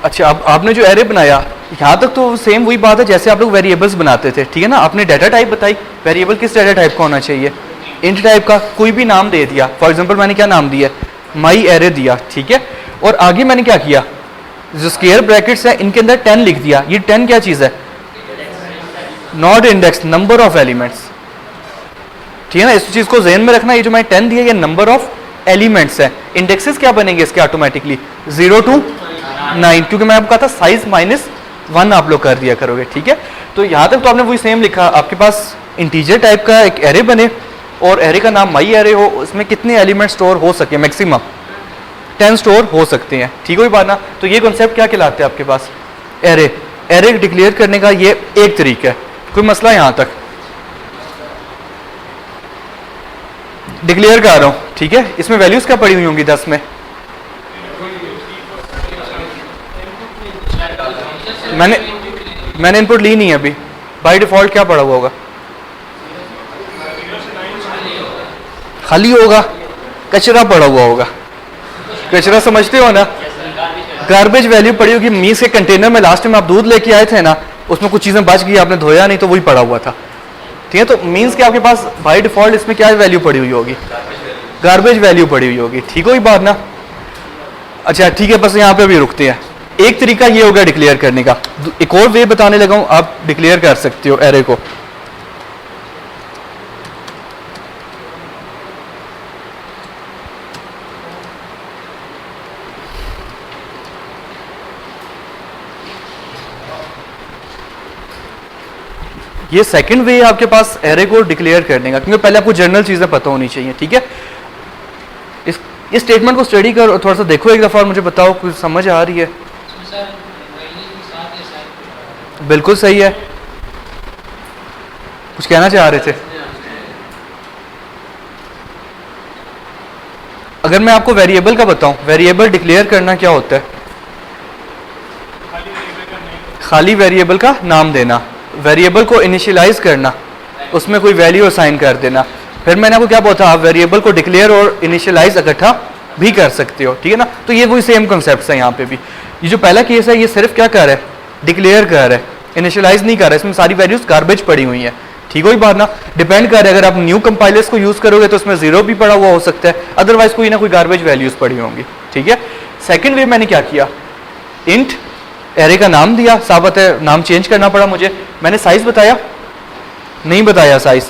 अच्छा, अब आपने जो एरे बनाया यहाँ तक तो सेम वही बात है जैसे आप लोग वेरिएबल्स बनाते थे, ठीक है ना। आपने डाटा टाइप बताई, वेरिएबल किस डाटा टाइप का होना चाहिए, इंट टाइप का। कोई भी नाम दे दिया, फॉर एग्जांपल मैंने क्या नाम दिया, माई एरे दिया, ठीक है। और आगे मैंने क्या किया, जो स्क्वायर ब्रैकेट्स है इनके अंदर 10 लिख दिया। ये 10 क्या चीज़ है, not index, number of elements, ठीक है ना। इस चीज़ को ज़हन में रखना, ये जो मैंने 10 दिया ये नंबर ऑफ एलिमेंट्स है। इंडेक्सेस क्या बनेंगे इसके ऑटोमेटिकली 0 to 9, क्योंकि मैं आपको कहा था साइज -1 आप लोग कर दिया करोगे, ठीक है। तो यहाँ तक तो आपने वही सेम लिखा, आपके पास इंटीजर टाइप का एक एरे बने और एरे का नाम माई एरे हो, उसमें कितने एलिमेंट स्टोर हो सके, मैक्सिमम 10 स्टोर हो सकते हैं, ठीक है बात ना। तो ये कॉन्सेप्ट क्या कहलाते हैं आपके पास, एरे। एरे डिक्लेयर करने का ये एक तरीका है। कोई मसला यहाँ तक, डिक्लेयर कर रहा हूँ, ठीक है। इसमें वैल्यूज क्या पड़ी हुई होंगी 10 में, मैंने इनपुट ली नहीं है अभी, बाय डिफॉल्ट क्या पड़ा हुआ होगा, खाली होगा, कचरा पड़ा हुआ होगा। कचरा समझते हो ना, गार्बेज वैल्यू पड़ी होगी। मीन्स के कंटेनर में लास्ट में आप दूध लेके आए थे ना, उसमें कुछ चीज़ें बच गई, आपने धोया नहीं तो वही पड़ा हुआ था, ठीक है। तो मीन्स के आपके पास बाय डिफॉल्ट इसमें क्या वैल्यू पड़ी हुई होगी, गार्बेज वैल्यू पड़ी हुई होगी, ठीक हो ये बात ना। अच्छा ठीक है, बस यहाँ पे भी रुकते हैं। एक तरीका ये होगा डिक्लेयर करने का, एक और वे बताने लगा हूँ, आप डिक्लेयर कर सकते हो एरे को। ये सेकंड वे है आपके पास एरे को डिक्लेयर करने का, क्योंकि पहले आपको जनरल चीजें पता होनी चाहिए, ठीक है। इस स्टेटमेंट को स्टडी करो, थोड़ा सा देखो एक दफा और मुझे बताओ कुछ समझ आ रही है। बिल्कुल सही है, कुछ कहना चाह रहे थे। अगर मैं आपको वेरिएबल का बताऊं, वेरिएबल डिक्लेयर करना क्या होता है, खाली वेरिएबल का नाम देना, वेरिएबल को इनिशियलाइज करना, उसमें कोई वैल्यू असाइन कर देना। फिर मैंने आपको क्या बोला, आप वेरिएबल को डिक्लेयर और इनिशियलाइज इकट्ठा भी कर सकते हो, ठीक है ना। तो ये वही सेम कॉन्सेप्ट है यहाँ पे भी। ये जो पहला केस है ये सिर्फ क्या कर रहा है, डिक्लेयर कर रहा है, इनिशियलाइज नहीं कर रहा है। इसमें सारी वैल्यूज गार्बेज पड़ी हुई है, ठीक हो ही बात ना। डिपेंड कर रहा है, अगर आप न्यू कंपाइलर्स को यूज करोगे तो उसमें 0 भी पड़ा हुआ हो सकता है, अदरवाइज कोई ना कोई गार्बेज वैल्यूज पड़ी होंगी, ठीक है। सेकेंड वे मैंने क्या किया, इंट एरे का नाम दिया, साबित है नाम चेंज करना पड़ा मुझे। मैंने साइज बताया, नहीं बताया साइज।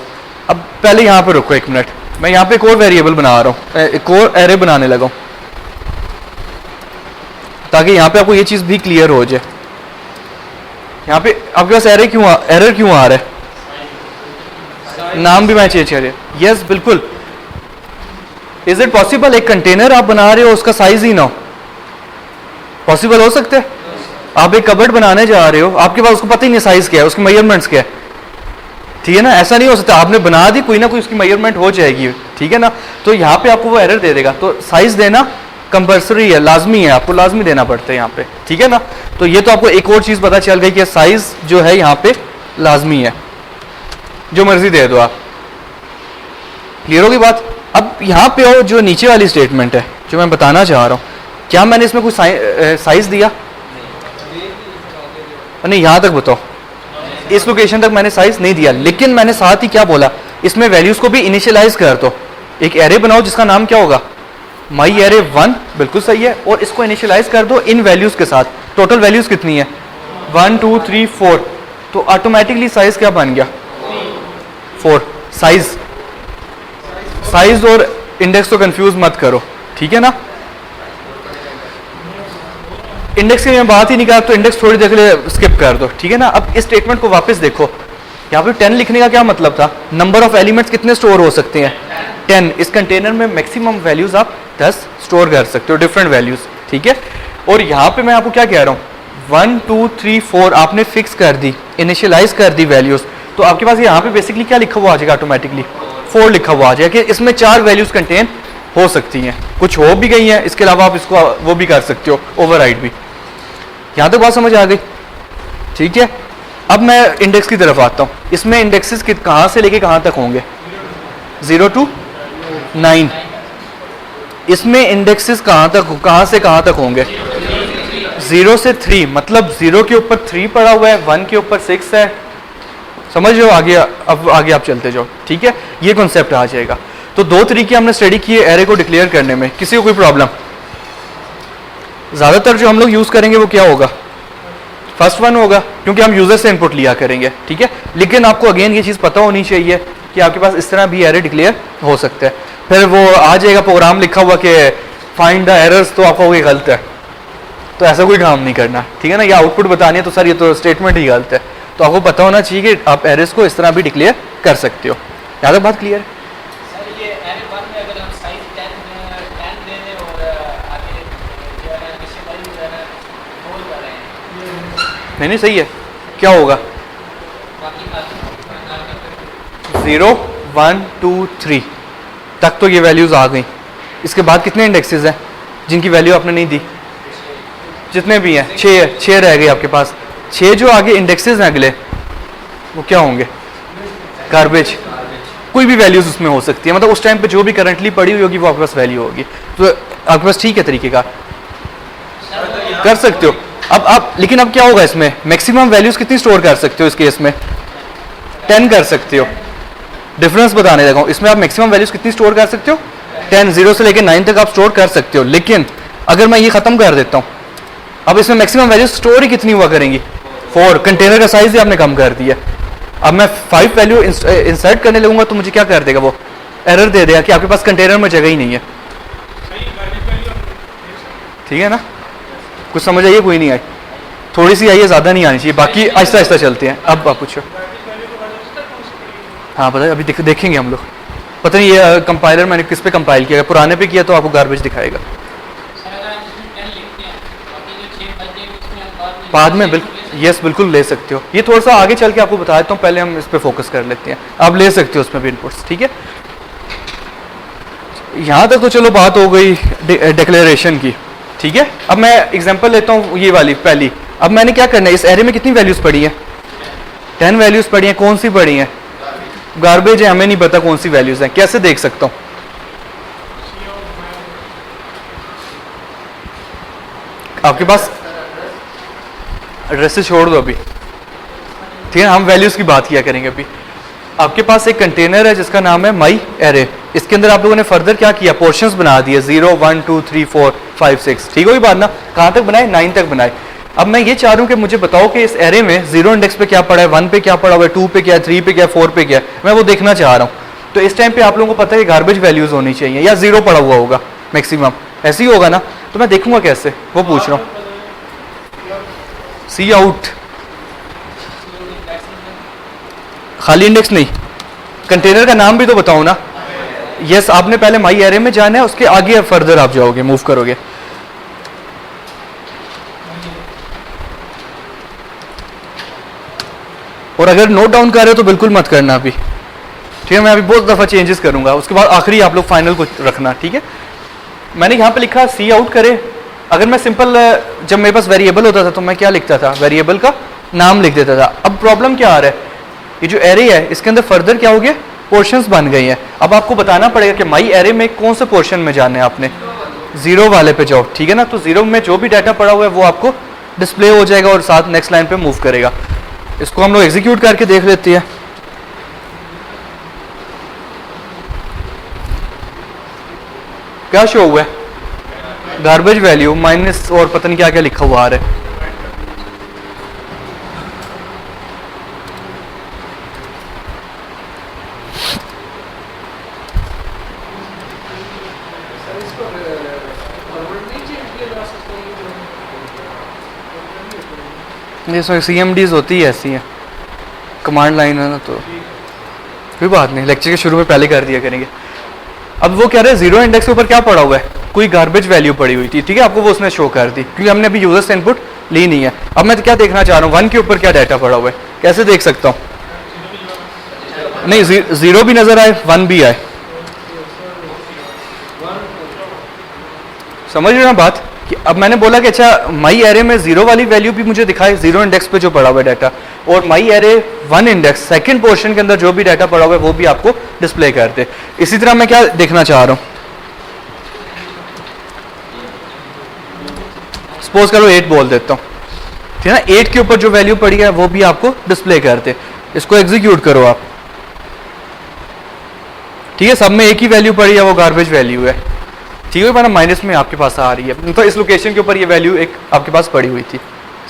अब पहले यहाँ पे रुको एक मिनट, मैं यहाँ पे एक और वेरिएबल बना रहा हूँ, एक और एरे बनाने लगा हूँ, ताकि यहाँ पे आपको ये चीज़ भी क्लियर हो जाए। यहाँ पे आपके पास एरर क्यों आ रहा है, नाम भी मैं चेंज कर रहा। यस बिल्कुल, इज इट पॉसिबल एक कंटेनर आप बना रहे हो उसका साइज ही ना हो, पॉसिबल हो सकता है। आप एक कबर्ड बनाने जा रहे हो, आपके पास उसको पता ही नहीं साइज क्या है, उसकी मेजरमेंट्स क्या है, ठीक है ना। ऐसा नहीं हो सकता, आपने बना दी, कोई ना कोई उसकी मेजरमेंट हो जाएगी, ठीक है ना। तो यहाँ पे आपको वो एरर दे देगा, तो साइज देना कंपल्सरी है, लाजमी है, आपको लाजमी देना पड़ता है यहाँ पे, ठीक है ना। तो ये तो आपको एक और चीज़ पता चल गई कि साइज जो है यहाँ पे लाजमी है, जो मर्जी दे दो आप, क्लियर होगी बात। अब यहाँ पे हो जो नीचे वाली स्टेटमेंट है जो मैं बताना चाह रहा हूँ, क्या मैंने इसमें कुछ साइज दिया, नहीं यहाँ तक बताओ, इस लोकेशन तक मैंने साइज नहीं दिया, लेकिन मैंने साथ ही क्या बोला, इसमें वैल्यूज को भी इनिशियलाइज कर दो। एक एरे बनाओ जिसका नाम क्या होगा, माई एरे 1, बिल्कुल सही है, और इसको इनिशियलाइज कर दो इन वैल्यूज के साथ। टोटल वैल्यूज कितनी है, 1 2 3 4, तो ऑटोमेटिकली साइज क्या बन गया, 4। साइज और इंडेक्स तो कंफ्यूज मत करो, ठीक है ना। इंडेक्स की मैं बात ही नहीं कर, तो इंडेक्स थोड़ी देर के लिए स्किप कर दो, ठीक है ना। अब इस स्टेटमेंट को वापस देखो, यहाँ पे 10 लिखने का क्या मतलब था, नंबर ऑफ एलिमेंट्स कितने स्टोर हो सकते हैं, 10। इस कंटेनर में मैक्सिमम वैल्यूज आप 10 स्टोर कर सकते हो, डिफरेंट वैल्यूज, ठीक है। और यहाँ पे मैं आपको क्या कह रहा हूँ, 1 2 3 4 आपने फिक्स कर दी, इनिशियलाइज कर दी वैल्यूज, तो आपके पास यहाँ पे बेसिकली क्या लिखा हुआ आ जाएगा, ऑटोमेटिकली 4 लिखा हुआ आ जाएगा कि इसमें 4 वैल्यूज कंटेन हो सकती हैं, कुछ हो भी गई हैं, इसके अलावा आप इसको वो भी कर सकते हो, ओवरराइड भी। यहाँ तक बात समझ आ गई, ठीक है। अब मैं इंडेक्स की तरफ आता हूँ, इसमें इंडेक्सेस कहाँ से लेके कहाँ तक होंगे, 0 to 9। इसमें इंडेक्सेस कहाँ से कहाँ तक होंगे, 0 से 3 मतलब 0 के ऊपर 3 पड़ा हुआ है, 1 के ऊपर 6 है। समझ रहे हो? आगे अब आगे आप चलते जाओ, ठीक है, ये कॉन्सेप्ट आ जाएगा। तो दो तरीके हमने स्टडी किए एरे को डिक्लेयर करने में। किसी को कोई प्रॉब्लम? ज़्यादातर जो हम लोग यूज़ करेंगे वो क्या होगा? फर्स्ट वन होगा, क्योंकि हम यूज़र से इनपुट लिया करेंगे, ठीक है। लेकिन आपको अगेन ये चीज़ पता होनी चाहिए कि आपके पास इस तरह भी एरे डिक्लेयर हो सकता है। फिर वो आ जाएगा प्रोग्राम लिखा हुआ कि फाइंड द एरर्स, तो आपका वो गलत है, तो ऐसा कोई काम नहीं करना, ठीक है ना। या आउटपुट बतानी है तो सर ये तो स्टेटमेंट ही गलत है। तो आपको पता होना चाहिए कि आप एरर्स को इस तरह भी डिक्लेयर कर सकते हो। यहाँ तक बात क्लियर है? सर ये एरे 1 में अगर हम साइज 10 दे दें और आगे जो है डेसिमल जो है ना होल कर रहे हैं, नहीं सही है। क्या होगा? बाकी बात 0 1 2 3 तक तो ये वैल्यूज़ आ गई। इसके बाद कितने इंडेक्सेस हैं जिनकी वैल्यू आपने नहीं दी? जितने भी हैं 6 रह गए आपके पास। 6 जो आगे इंडेक्सेस हैं अगले, वो क्या होंगे? गार्बेज। कोई भी वैल्यूज उसमें हो सकती है, मतलब उस टाइम पे जो भी करंटली पड़ी हुई होगी वो आपके पास वैल्यू होगी। तो आपके पास ठीक है तरीके का कर सकते हो। अब आप लेकिन अब क्या होगा इसमें? मैक्सिमम वैल्यूज कितनी स्टोर कर सकते हो इस केस में? 10 कर सकते हो। डिफरेंस बताने लगा हूँ, इसमें आप मैक्सिमम वैल्यूज कितनी स्टोर कर सकते हो? 10, 0 से लेकर 9 तक आप स्टोर कर सकते हो। लेकिन अगर मैं ये खत्म कर देता हूँ, अब इसमें मैक्सिमम वैल्यूज स्टोर ही कितनी हुआ करेंगी? 4। कंटेनर का साइज ही आपने कम कर दिया। अब मैं 5 वैल्यू इंसर्ट करने लगूंगा तो मुझे क्या कर देगा? वो एरर दे देगा कि आपके पास कंटेनर में जगह ही नहीं है। ठीक है ना? कुछ समझ आइए? कोई नहीं आई? थोड़ी सी आइए, ज़्यादा नहीं आनी चाहिए। बाकी आहिस्ता आहिस्ता चलते हैं। अब आप पूछो। हाँ पता है, अभी देखेंगे हम लोग। पता नहीं ये कंपाइलर मैंने किस पे कंपाइल किया, पुराने पे किया तो आपको गार्बेज दिखाएगा। सर अगर हम इसमें 10 लिखते हैं बाकी जो 6 बच जाएंगे उसमें हम बाद में बिल्कुल ले सकते हो। ये थोड़ा सा आगे चल के आपको बता देता हूँ, पहले हम इस पे फोकस कर लेते हैं। आप ले सकते हो उसमें भी इनपुट्स, ठीक है। यहाँ तक तो चलो बात हो गई डिक्लेरेशन की, ठीक है। अब मैं एग्जांपल लेता हूँ ये वाली पहली। अब मैंने क्या करना है, इस एरे में कितनी वैल्यूज पड़ी हैं? 10 वैल्यूज पड़ी हैं। कौन सी पड़ी हैं? गार्बेज है, हमें नहीं पता कौन सी वैल्यूज हैं। कैसे देख सकता हूँ? आपके पास एड्रेस से छोड़ दो अभी, ठीक है। हम वैल्यूज की बात किया करेंगे अभी। आपके पास एक कंटेनर है जिसका नाम है माई एरे। इसके अंदर आप लोगों ने फर्दर क्या किया? पोर्शंस बना दिए 0 1 2 3 4 5 6। ठीक होगी बात ना? कहाँ तक बनाए? 9 तक बनाए। अब मैं ये चाह रहा हूँ कि मुझे बताओ कि इस एरे में 0 इंडेक्स पे क्या पड़ा है, 1 पे क्या पड़ा हुआ है, 2 पे क्या है, 3 पे क्या है, 4 पे क्या है, मैं वो देखना चाह रहा हूँ। तो इस टाइम पे आप लोगों को पता है कि गार्बेज वैल्यूज होनी चाहिए या 0 पड़ा हुआ होगा मैक्सिमम, ऐसे ही होगा ना। तो मैं देखूंगा कैसे, वो पूछ रहा हूँ। सी आउट खाली इंडेक्स नहीं, कंटेनर का नाम भी तो बताओ ना। यस, आपने पहले माई एरे में जाना है, उसके आगे फर्दर आप जाओगे, मूव करोगे। और अगर नोट डाउन कर रहे हो तो बिल्कुल मत करना अभी, ठीक है। मैं अभी बहुत दफ़ा चेंजेस करूंगा, उसके बाद आखिरी आप लोग फाइनल को रखना, ठीक है। मैंने यहाँ पे लिखा सी आउट करे। अगर मैं सिंपल, जब मेरे पास वेरिएबल होता था तो मैं क्या लिखता था? वेरिएबल का नाम लिख देता था। अब प्रॉब्लम क्या आ रहा है, ये जो एरे है इसके अंदर फर्दर क्या हो गया? पोर्शंस बन गई हैं। अब आपको बताना पड़ेगा कि माई एरे में कौन से पोर्शन में जाना है आपने। 0 वाले पे जाओ, ठीक है ना। तो 0 में जो भी डाटा पड़ा हुआ है वो आपको डिस्प्ले हो जाएगा और साथ नेक्स्ट लाइन पे मूव करेगा। इसको हम लोग एग्जीक्यूट करके देख लेते हैं। क्या शो हुआ है? गार्बेज वैल्यू माइनस और पता नहीं क्या क्या लिखा हुआ आ रहा है। ये CMDs होती है ऐसी है, कमांड लाइन है ना, तो कोई बात नहीं, लेक्चर के शुरू में पहले कर दिया करेंगे। अब वो कह रहे हैं 0 इंडेक्स के ऊपर क्या पड़ा हुआ है? कोई गार्बेज वैल्यू पड़ी हुई थी, ठीक है। आपको वो उसने शो कर दी क्योंकि हमने अभी यूजर से इनपुट ली नहीं है। अब मैं क्या देखना चाह रहा हूँ? 1 के ऊपर क्या डाटा पड़ा हुआ है, कैसे देख सकता हूँ? नहीं, 0 भी नजर आए, 1 भी आए। समझ रहे हो ना बात? कि अब मैंने बोला कि अच्छा माई एरे में 0 वाली वैल्यू भी मुझे दिखाए, 0 इंडेक्स पे जो पड़ा हुआ है डाटा, और माई एरे 1 इंडेक्स सेकंड पोर्शन के अंदर जो भी डाटा पड़ा हुआ है वो भी आपको डिस्प्ले कर दे। इसी तरह मैं क्या देखना चाह रहा हूँ? सपोज करो 8 बोल देता हूँ, ठीक है ना। 8 के ऊपर जो वैल्यू पड़ी है वो भी आपको डिस्प्ले करते, इसको एग्जीक्यूट करो आप, ठीक है। सब में एक ही वैल्यू पड़ी है, वो गार्बेज वैल्यू है, ठीक है। माइनस में आपके पास आ रही है, तो इस लोकेशन के ऊपर ये वैल्यू एक आपके पास पड़ी हुई थी,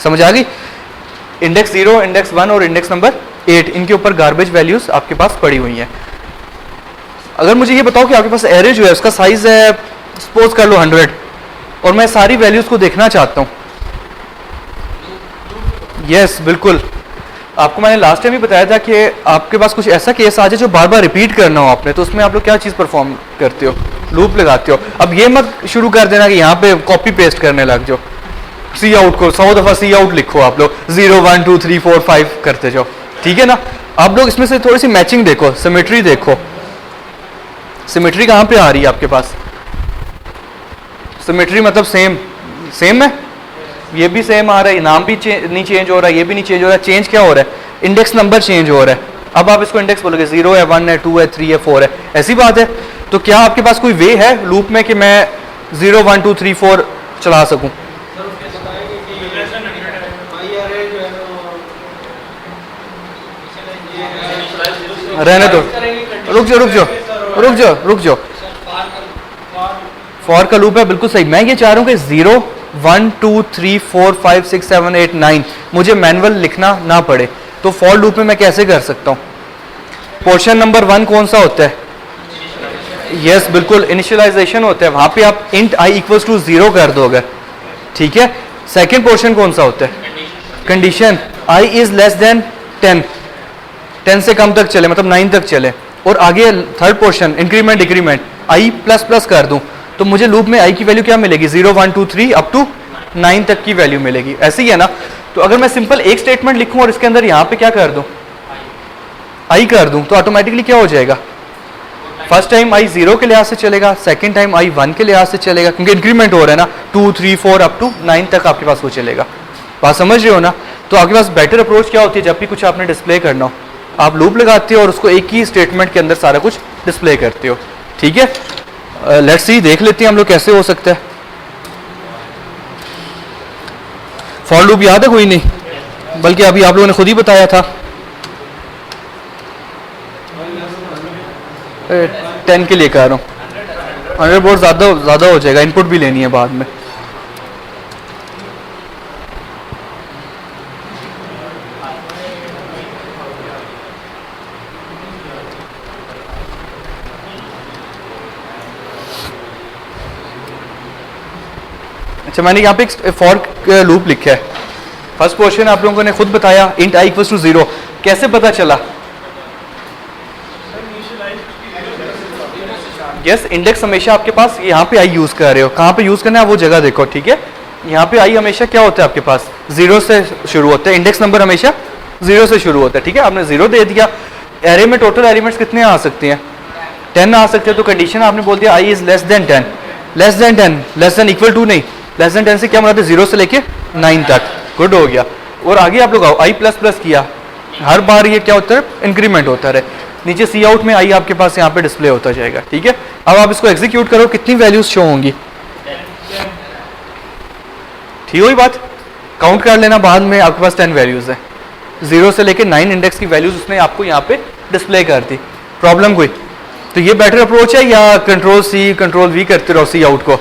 समझ आ गई। इंडेक्स 0, इंडेक्स 1 और इंडेक्स नंबर 8, इनके ऊपर गार्बेज वैल्यूज आपके पास पड़ी हुई हैं। अगर मुझे ये बताओ कि आपके पास एरे जो है उसका साइज है सपोज कर लो 100, और मैं सारी वैल्यूज को देखना चाहता हूँ। यस बिल्कुल, आपको मैंने लास्ट टाइम भी बताया था कि आपके पास कुछ ऐसा केस आ जाए जो बार बार रिपीट करना हो आपने, तो उसमें आप लोग क्या चीज़ परफॉर्म करते हो, लूप लगाते हो। अब ये मत शुरू कर देना कि यहाँ पे कॉपी पेस्ट करने लग जाओ, सी आउट को 100 दफ़ा सी आउट लिखो आप लोग, 0 1 2 3 4 5 करते जाओ, ठीक है ना। आप लोग इसमें से थोड़ी सी मैचिंग देखो, सिमेट्री देखो, सिमेट्री कहाँ पे आ रही है आपके पास। सिमेट्री मतलब सेम है, ये भी सेम आ रहा है, नाम भी नहीं चेंज हो रहा है, ये भी नहीं चेंज हो रहा है। चेंज क्या हो रहा है, इंडेक्स नंबर चेंज हो रहा है। अब आप इसको इंडेक्स बोलोगे 0 है, 1 है, 2 है, 3 है, 4 है, ऐसी बात है। तो क्या आपके पास कोई वे है लूप में कि मैं 0 1 2 3 4 चला सकूं? रहने दो, रुक जाओ। फॉर का लूप है, बिल्कुल सही। मैं ये चाह रहा हूँ कि 0 1 2 3 4 5 6 7 8 9 मुझे मैनुअल लिखना ना पड़े, तो फॉर लूप में मैं कैसे कर सकता हूँ? पोर्शन नंबर 1 कौन सा होता है? यस बिल्कुल, इनिशियलाइजेशन होता है, वहां पे आप इंट i इक्वल्स टू 0 कर दो अगर, ठीक है। सेकेंड पोर्शन कौन सा होता है? Condition i is less than 10, 10 से कम तक चले, मतलब 9 तक चले। और आगे third portion increment decrement, i plus plus कर दूं तो मुझे लूप में i की वैल्यू क्या मिलेगी? 0 1 2 3 अप टू 9 तक की वैल्यू मिलेगी, ऐसे ही है ना। तो अगर मैं सिंपल एक स्टेटमेंट लिखूं और इसके अंदर यहाँ पे क्या कर दूं, i कर दूं, तो ऑटोमेटिकली क्या हो जाएगा? फर्स्ट टाइम i 0 के लिहाज से चलेगा, सेकंड टाइम i 1 के लिहाज से चलेगा, क्योंकि इंक्रीमेंट हो रहा है ना, 2 3 4 अप टू 9 तक आपके पास वो चलेगा। बात समझ रहे हो ना। तो आपके पास बेटर अप्रोच क्या होती है, जब भी कुछ आपने डिस्प्ले करना हो, आप लूप लगाते हो और उसको एक ही स्टेटमेंट के अंदर सारा कुछ डिस्प्ले करते हो, ठीक है। लेट्स सी, देख लेते हैं हम लोग कैसे हो सकता है। फॉर लूप याद है कोई नहीं? बल्कि अभी आप लोगों ने खुद ही बताया था। 10 के लिए कह रहा हूँ, 100 बहुत ज़्यादा हो जाएगा, इनपुट भी लेनी है बाद में। अच्छा, मैंने यहाँ पे एक फॉर लूप लिखा है। फर्स्ट पोर्शन आप लोगों ने खुद बताया, इंट i इक्वल्स टू 0, कैसे पता चला? यस, इंडेक्स हमेशा आपके पास यहाँ पे i यूज कर रहे हो, कहाँ पे यूज करना है वो जगह देखो, ठीक है। यहाँ पे i हमेशा क्या होता है आपके पास? 0 से शुरू होता है, इंडेक्स नंबर हमेशा 0 से शुरू होता है, ठीक है। आपने 0 दे दिया, एरे में टोटल एलिमेंट्स कितने आ सकते हैं? 10 आ सकते हैं। तो कंडीशन आपने बोल दिया i is less than 10, less than 10, less than equal to नहीं, लेस देन 10 से क्या मतलब 0 से लेके 9 तक, गुड हो गया। और आगे आप लोग आओ, i प्लस प्लस किया, हर बार ये क्या होता है? इंक्रीमेंट होता रहे। नीचे सी आउट में i आपके पास यहाँ पे डिस्प्ले होता जाएगा, ठीक है। अब आप इसको एग्जीक्यूट करो, कितनी वैल्यूज शो होंगी? ठीक हुई बात, काउंट कर लेना, बाद में आपके पास 10 वैल्यूज है, 0 से लेके 9 इंडेक्स की वैल्यूज उसने आपको यहाँ पे डिस्प्ले कर दी। प्रॉब्लम कोई? तो ये बेटर अप्रोच है या कंट्रोल सी कंट्रोल वी करते रहो सी आउट को?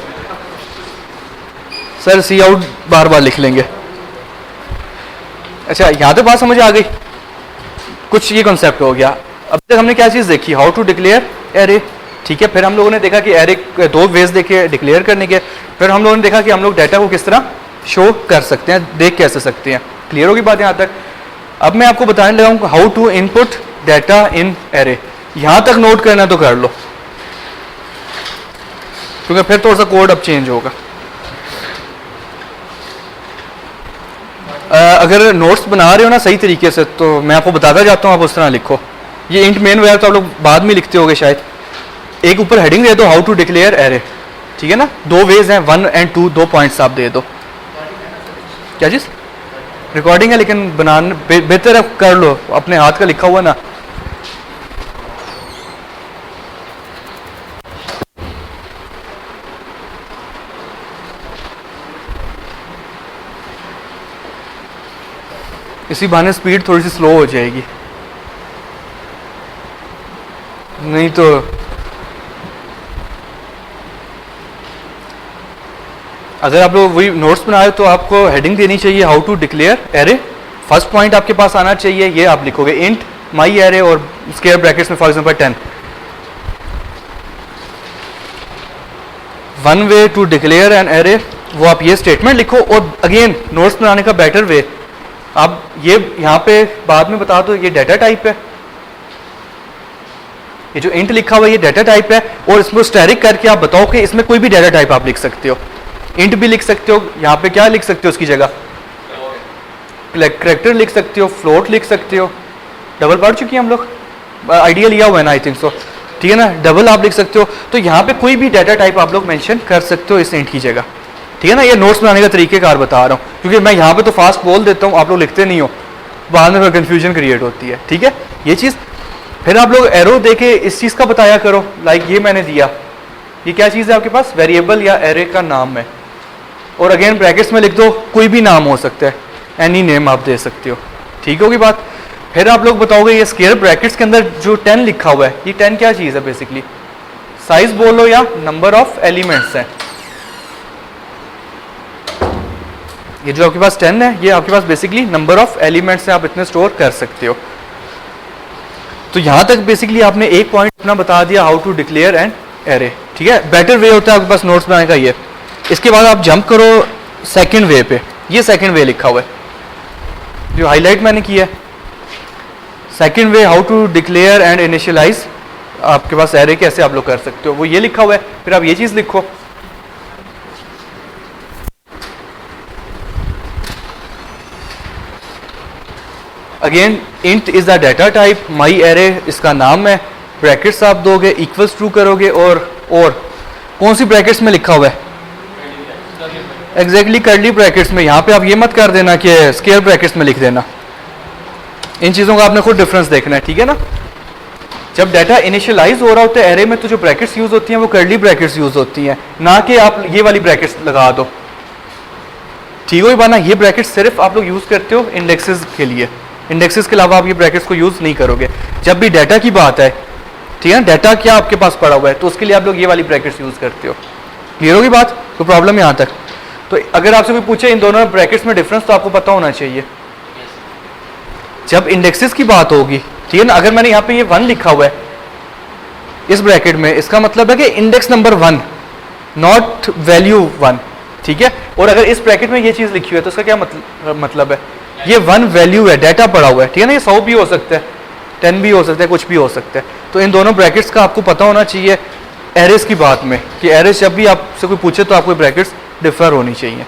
सर सी आउट बार बार लिख लेंगे। अच्छा, यहाँ तो बात समझ आ गई, कुछ ये कॉन्सेप्ट हो गया। अब तक हमने क्या चीज़ देखी? हाउ टू डिक्लेयर एरे, ठीक है। फिर हम लोगों ने देखा कि एरे दो वेज देखे डिक्लेयर करने के। फिर हम लोगों ने देखा कि हम लोग डाटा को किस तरह शो कर सकते हैं, देख कैसे सकते हैं। क्लियर होगी बात यहाँ तक? अब मैं आपको बताने लगा हूँ how to input data in array. यहाँ तक नोट करना तो कर लो, क्योंकि फिर थोड़ा सा कोड अब चेंज होगा। अगर नोट्स बना रहे हो ना सही तरीके से, तो मैं आपको बताता जाता हूँ, आप उस तरह लिखो। ये इंट मेन वगैरह तो आप लोग बाद में लिखते होगे शायद। एक ऊपर हेडिंग दे दो, हाउ टू डिक्लेयर एरे, ठीक है ना। दो वेज हैं, 1 और 2, 2 पॉइंट्स आप दे दो। क्या चीज़? रिकॉर्डिंग है, लेकिन बनाने बेहतर कर लो, अपने हाथ का लिखा हुआ ना। इसी बहाने स्पीड थोड़ी सी स्लो हो जाएगी, नहीं तो अगर आप लोग वही नोट्स बनाए तो आपको हेडिंग देनी चाहिए how to declare array. First point आपके पास आना चाहिए, ये आप लिखोगे इंट माई एरे और स्क्वायर ब्रैकेट्स में for example 10। One way to declare an array, वो आप ये स्टेटमेंट लिखो। और अगेन नोट्स बनाने का बेटर वे, आप ये यहाँ पे बाद में बता दो ये डाटा टाइप है, ये जो इंट लिखा हुआ है ये डाटा टाइप है, और इसमें स्टैटिक करके आप बताओ कि इसमें कोई भी डाटा टाइप आप लिख सकते हो। इंट भी लिख सकते हो, यहाँ पे क्या लिख सकते हो उसकी जगह, कैरेक्टर लिख सकते हो, फ्लोट लिख सकते हो। डबल पढ़ चुकी हैं हम लोग, आइडिया लिया हुआ है ना आई थिंक सो, ठीक है ना। डबल आप लिख सकते हो, तो यहाँ पे कोई भी डाटा टाइप आप लोग मेंशन कर सकते हो इस इंट की जगह, ठीक है ना। ये नोट्स बनाने का तरीकेकार बता रहा हूँ, क्योंकि मैं यहाँ पे तो फास्ट बोल देता हूँ, आप लोग लिखते नहीं हो, बाद में कन्फ्यूजन क्रिएट होती है, ठीक है ये चीज़। फिर आप लोग एरो देके इस चीज़ का बताया करो, लाइक ये मैंने दिया, ये क्या चीज़ है आपके पास, वेरिएबल या एरे का नाम है, और अगेन ब्रैकेट्स में लिख दो कोई भी नाम हो सकता है, एनी नेम आप दे सकते हो, ठीक होगी बात। फिर आप लोग बताओगे ये स्क्वायर ब्रैकेट्स के अंदर जो 10 लिखा हुआ है, ये 10 क्या चीज़ है बेसिकली, साइज बोलो या नंबर ऑफ एलिमेंट्स है। ये जो आपके पास 10 है ये आपके पास बेसिकली नंबर ऑफ एलिमेंट्स है, आप इतने स्टोर कर सकते हो। तो यहाँ तक बेसिकली आपने एक पॉइंट अपना बता दिया, how to declare an array, ठीक है। बेटर वे होता है आपके पास नोट्स बनाने का ये। इसके बाद आप जंप करो सेकंड वे पे, ये सेकंड वे लिखा हुआ है जो हाईलाइट मैंने किया है। Second way how to declare and initialize आपके पास एरे कैसे आप लोग कर सकते हो, वो ये लिखा हुआ है। फिर आप ये चीज़ लिखो, again int is a data type, my array इसका नाम है, ब्रैकेट्स आप दोगे, इक्वल्स टू करोगे, और कौन सी ब्रैकेट्स में लिखा हुआ है, एग्जैक्टली कर्ली ब्रैकेट्स में। यहाँ पे आप ये मत कर देना कि स्क्वायर ब्रैकेट्स में लिख देना, इन चीज़ों का आपने खुद डिफरेंस देखना है, ठीक है ना। जब डाटा इनिशियलाइज हो रहा होता है एरे में, तो जो ब्रैकेट्स यूज होती हैं वो कर्ली ब्रैकेट्स यूज होती हैं, ना कि आप ये वाली ब्रैकेट्स लगा दो, ठीक हो बाना। ये ब्रैकेट्स सिर्फ आप लोग यूज करते हो इंडेक्सेस के लिए, इंडेक्सेस के अलावा आप ये ब्रैकेट्स को यूज नहीं करोगे। जब भी डाटा की बात है, ठीक है, डाटा क्या आपके पास पड़ा हुआ है, तो उसके लिए आप लोग ये वाली ब्रैकेट्स यूज करते हो। क्लियर होगी बात, तो प्रॉब्लम यहाँ तक। तो अगर आपसे कोई पूछे इन दोनों ब्रैकेट्स में डिफरेंस, तो आपको पता होना चाहिए जब इंडेक्सेस की बात होगी, ठीक है ना। अगर मैंने यहाँ पे ये 1 लिखा हुआ है इस ब्रैकेट में, इसका मतलब है कि इंडेक्स नंबर 1, नॉट वैल्यू 1, ठीक है। और अगर इस ब्रैकेट में ये चीज़ लिखी हुई है तो उसका क्या मतलब है, ये 1 वैल्यू है, डाटा पड़ा हुआ है, ठीक है ना। ये 100 भी हो सकता है, 10 भी हो सकता है, कुछ भी हो सकता है। तो इन दोनों ब्रैकेट्स का आपको पता होना चाहिए एरेस की बात में, कि एरेस जब भी आपसे कोई पूछे तो आपको ब्रैकेट्स डिफर होनी चाहिए।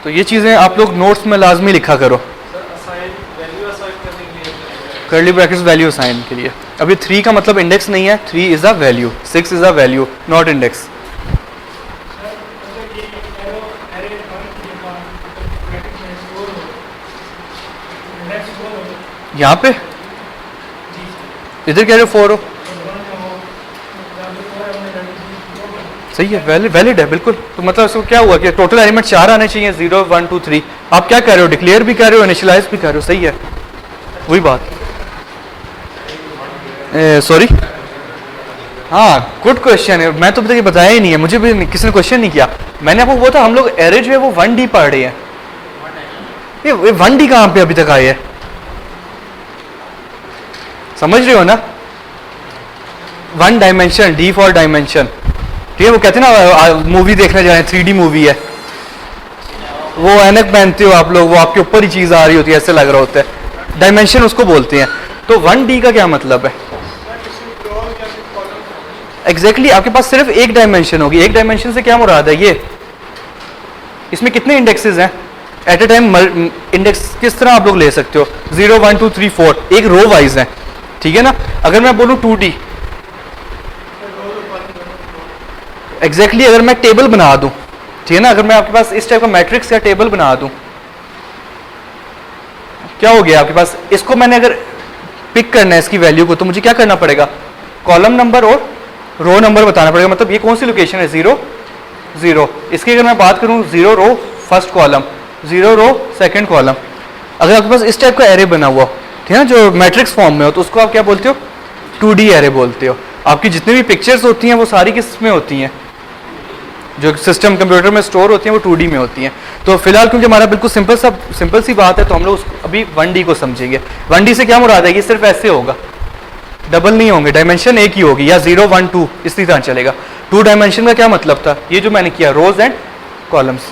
तो ये चीज़ें आप लोग नोट्स में लाजमी लिखा करो, कर्ली ब्रैकेट्स वैल्यू असाइन के लिए। अभी 3 का मतलब इंडेक्स नहीं है, 3 is a value, 6 is a value, not index. यहाँ पे इधर कह रहे हो 4 हो, सही है, वैलिड है बिल्कुल। तो मतलब इसको क्या हुआ कि टोटल एलिमेंट 4 आने चाहिए, 0 1 2 3। आप क्या कर रहे हो, डिक्लेयर भी कर रहे हो, इनिशियलाइज भी कर रहे हो, सही है, वही बात। सॉरी, हाँ गुड क्वेश्चन है, मैं तो अभी तक बताया ही नहीं है, मुझे भी किसी ने क्वेश्चन नहीं किया। मैंने आपको बोला था हम लोग एरे जो है वो 1D पढ़ रहे हैं, ये 1D कहाँ पे अभी तक आए है, समझ रहे हो ना। 1 डायमेंशन, D फॉर डायमेंशन, ठीक है। वो कहते हैं ना मूवी देखने जा रहे हैं, 3D मूवी है, वो ऐनक पहनते हो आप लोग, वो आपके ऊपर ही चीज आ रही होती है, ऐसे लग रहा होता है, डायमेंशन उसको बोलते हैं। तो 1D का क्या मतलब है, एग्जैक्टली आपके पास सिर्फ एक डायमेंशन होगी। एक डायमेंशन से क्या मुराद है, ये इसमें कितने इंडेक्सेस हैं एट ए टाइम, इंडेक्स किस तरह आप लोग ले सकते हो, 0 1 2 3 4, एक रो वाइज है, ठीक है ना। अगर मैं बोलूँ 2D, एग्जैक्टली अगर मैं टेबल बना दूं, ठीक है ना, अगर मैं आपके पास इस टाइप का मैट्रिक्स या टेबल बना दूं, क्या हो गया आपके पास, इसको मैंने अगर पिक करना है इसकी वैल्यू को, तो मुझे क्या करना पड़ेगा, कॉलम नंबर और रो नंबर बताना पड़ेगा। मतलब ये कौन सी लोकेशन है, 0 0। इसकी अगर मैं बात करूँ 0 row first column, 0 row second column, अगर आपके पास इस टाइप का एरे बना हुआ ठीक है ना, जो मैट्रिक्स फॉर्म में हो, तो उसको आप क्या बोलते हो? 2D एरे बोलते हो। आपकी जितनी भी पिक्चर्स होती हैं वो सारी किस में होती हैं? जो सिस्टम कंप्यूटर में स्टोर होती हैं वो 2D में होती हैं। तो फिलहाल क्योंकि हमारा बिल्कुल सिंपल सी बात है, तो हम लोग अभी 1D को समझेंगे। 1D से क्या मुराद है? ये सिर्फ ऐसे होगा, डबल नहीं होंगे, डायमेंशन एक ही होगी, या 0 1 2 इसी तरह चलेगा। 2 डायमेंशन का क्या मतलब था? ये जो मैंने किया रोज एंड कॉलम्स,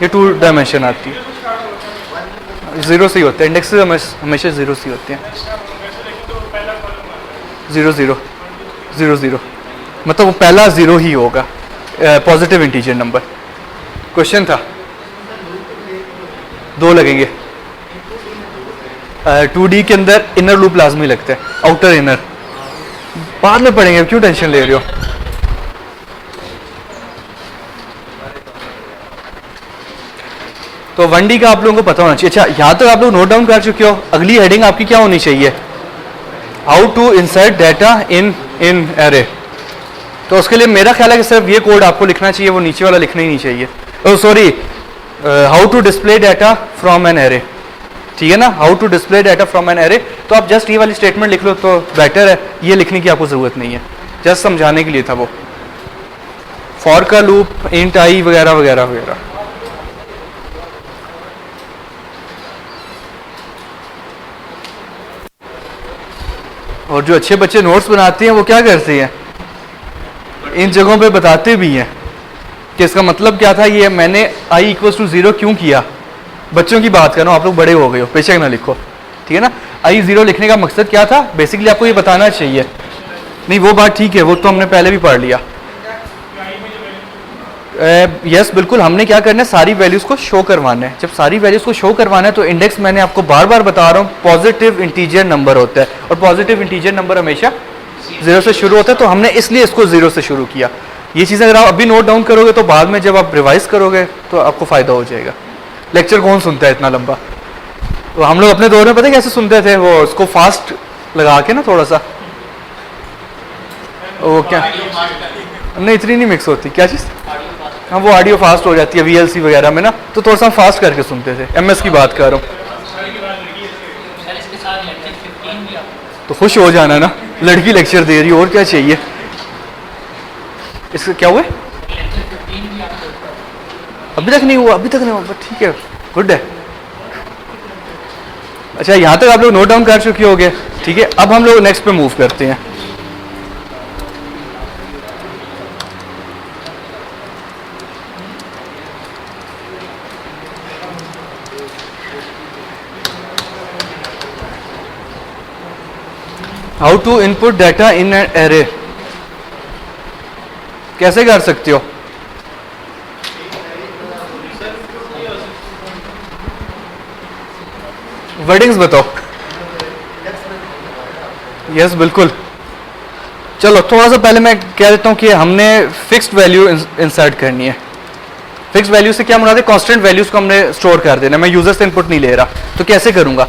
ये 2 डायमेंशन आती है। 0 से ही होते हैं, इंडेक्सेस हमेशा 0 से ही होते हैं। 0 0 0 0 मतलब वो पहला 0 ही होगा, पॉजिटिव इंटीजर नंबर। क्वेश्चन था 2 लगेंगे। 2D के अंदर इनर लूप लाजमी लगता है, आउटर इनर बाद में पढ़ेंगे, क्यों टेंशन ले रहे हो? तो 1D का आप लोगों को पता होना चाहिए। अच्छा, यहाँ तक आप लोग नोट डाउन कर चुके हो। अगली हेडिंग आपकी क्या होनी चाहिए? How to insert data in array. तो उसके लिए मेरा ख्याल है कि सिर्फ ये कोड आपको लिखना चाहिए, वो नीचे वाला लिखना ही नहीं चाहिए। Oh sorry, how to display data from an array, ठीक है ना, how to display data from an array. तो आप जस्ट ये वाली स्टेटमेंट लिख लो तो बेटर है, ये लिखने की आपको ज़रूरत नहीं है, जस्ट समझाने के लिए था वो। फॉर का लूप, इंट आई वगैरह वगैरह वगैरह। और जो अच्छे बच्चे नोट्स बनाते हैं वो क्या करते हैं? इन जगहों पे बताते भी हैं कि इसका मतलब क्या था, ये मैंने i इक्वल्स टू 0 क्यों किया। बच्चों की बात कर रहा हूँ, आप लोग बड़े हो गए हो, बेशक ना लिखो, ठीक है ना। i 0 लिखने का मकसद क्या था? बेसिकली आपको ये बताना चाहिए। नहीं वो बात ठीक है, वो तो हमने पहले भी पढ़ लिया। यस बिल्कुल, हमने क्या करना है, सारी वैल्यूज़ को शो करवाना है। जब सारी वैल्यूज़ को शो करवाना है तो इंडेक्स मैंने आपको बार बार बता रहा हूँ पॉजिटिव इंटीजर नंबर होता है, और पॉजिटिव इंटीजर नंबर हमेशा 0 से शुरू होता है। तो हमने इसलिए इसको 0 से शुरू किया। ये चीज़ अगर आप अभी नोट डाउन करोगे तो बाद में जब आप रिवाइज करोगे तो आपको फ़ायदा हो जाएगा। लेक्चर कौन सुनता है इतना लंबा? तो हम लोग अपने दौर में पता है कैसे सुनते थे? वो उसको फास्ट लगा के ना थोड़ा सा, वो क्या नहीं इतनी नहीं मिक्स होती क्या चीज़, हाँ वो ऑडियो फास्ट हो जाती है VLC वगैरह में ना, तो थोड़ा सा फास्ट करके सुनते थे। MS की बात कर रहा हूँ। तो खुश हो जाना ना, लड़की लेक्चर दे रही है, और क्या चाहिए। इसका क्या हुआ? अभी तक नहीं हुआ, अभी तक नहीं हुआ, ठीक है, गुड है। अच्छा, यहाँ तक आप लोग नोट डाउन कर चुके होंगे, ठीक है। अब हम लोग नेक्स्ट पे मूव करते हैं। How to input data in an array, कैसे कर सकते हो? वर्डिंग्स बताओ। यस बिल्कुल। चलो थोड़ा सा पहले मैं कह देता हूँ कि हमने फिक्स्ड वैल्यू इंसर्ट करनी है। फिक्स्ड वैल्यू से क्या मुराद है? कांस्टेंट वैल्यूज को हमने स्टोर कर देना। मैं यूजर से इनपुट नहीं ले रहा, तो कैसे करूंगा?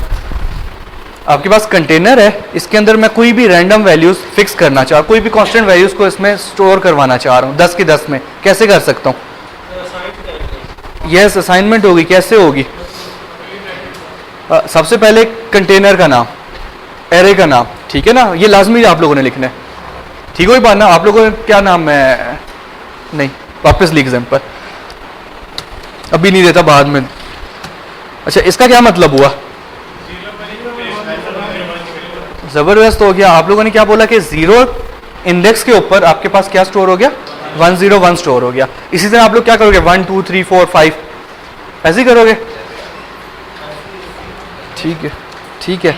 आपके पास कंटेनर है, इसके अंदर मैं कोई भी रैंडम वैल्यूज फिक्स करना चाह, कोई भी कांस्टेंट वैल्यूज को इसमें स्टोर करवाना चाह रहा हूँ 10 की 10 में, कैसे कर सकता हूँ? यस, असाइनमेंट होगी। कैसे होगी? सबसे पहले कंटेनर का नाम, एरे का नाम, ठीक है ना, ये लाजमी आप लोगों ने लिखना है, ठीक है। बात ना, आप लोगों ने क्या नाम है? नहीं, वापस लिख एग्जाम्पल, अभी नहीं देता, बाद में। अच्छा, इसका क्या मतलब हुआ? जबरदस्त हो गया। आप लोगों ने क्या बोला कि 0 इंडेक्स के ऊपर आपके पास क्या स्टोर हो गया? 101 स्टोर हो गया। इसी तरह आप लोग क्या करोगे? 1 2 3 4 5 ऐसे ही करोगे, ठीक है, ठीक है।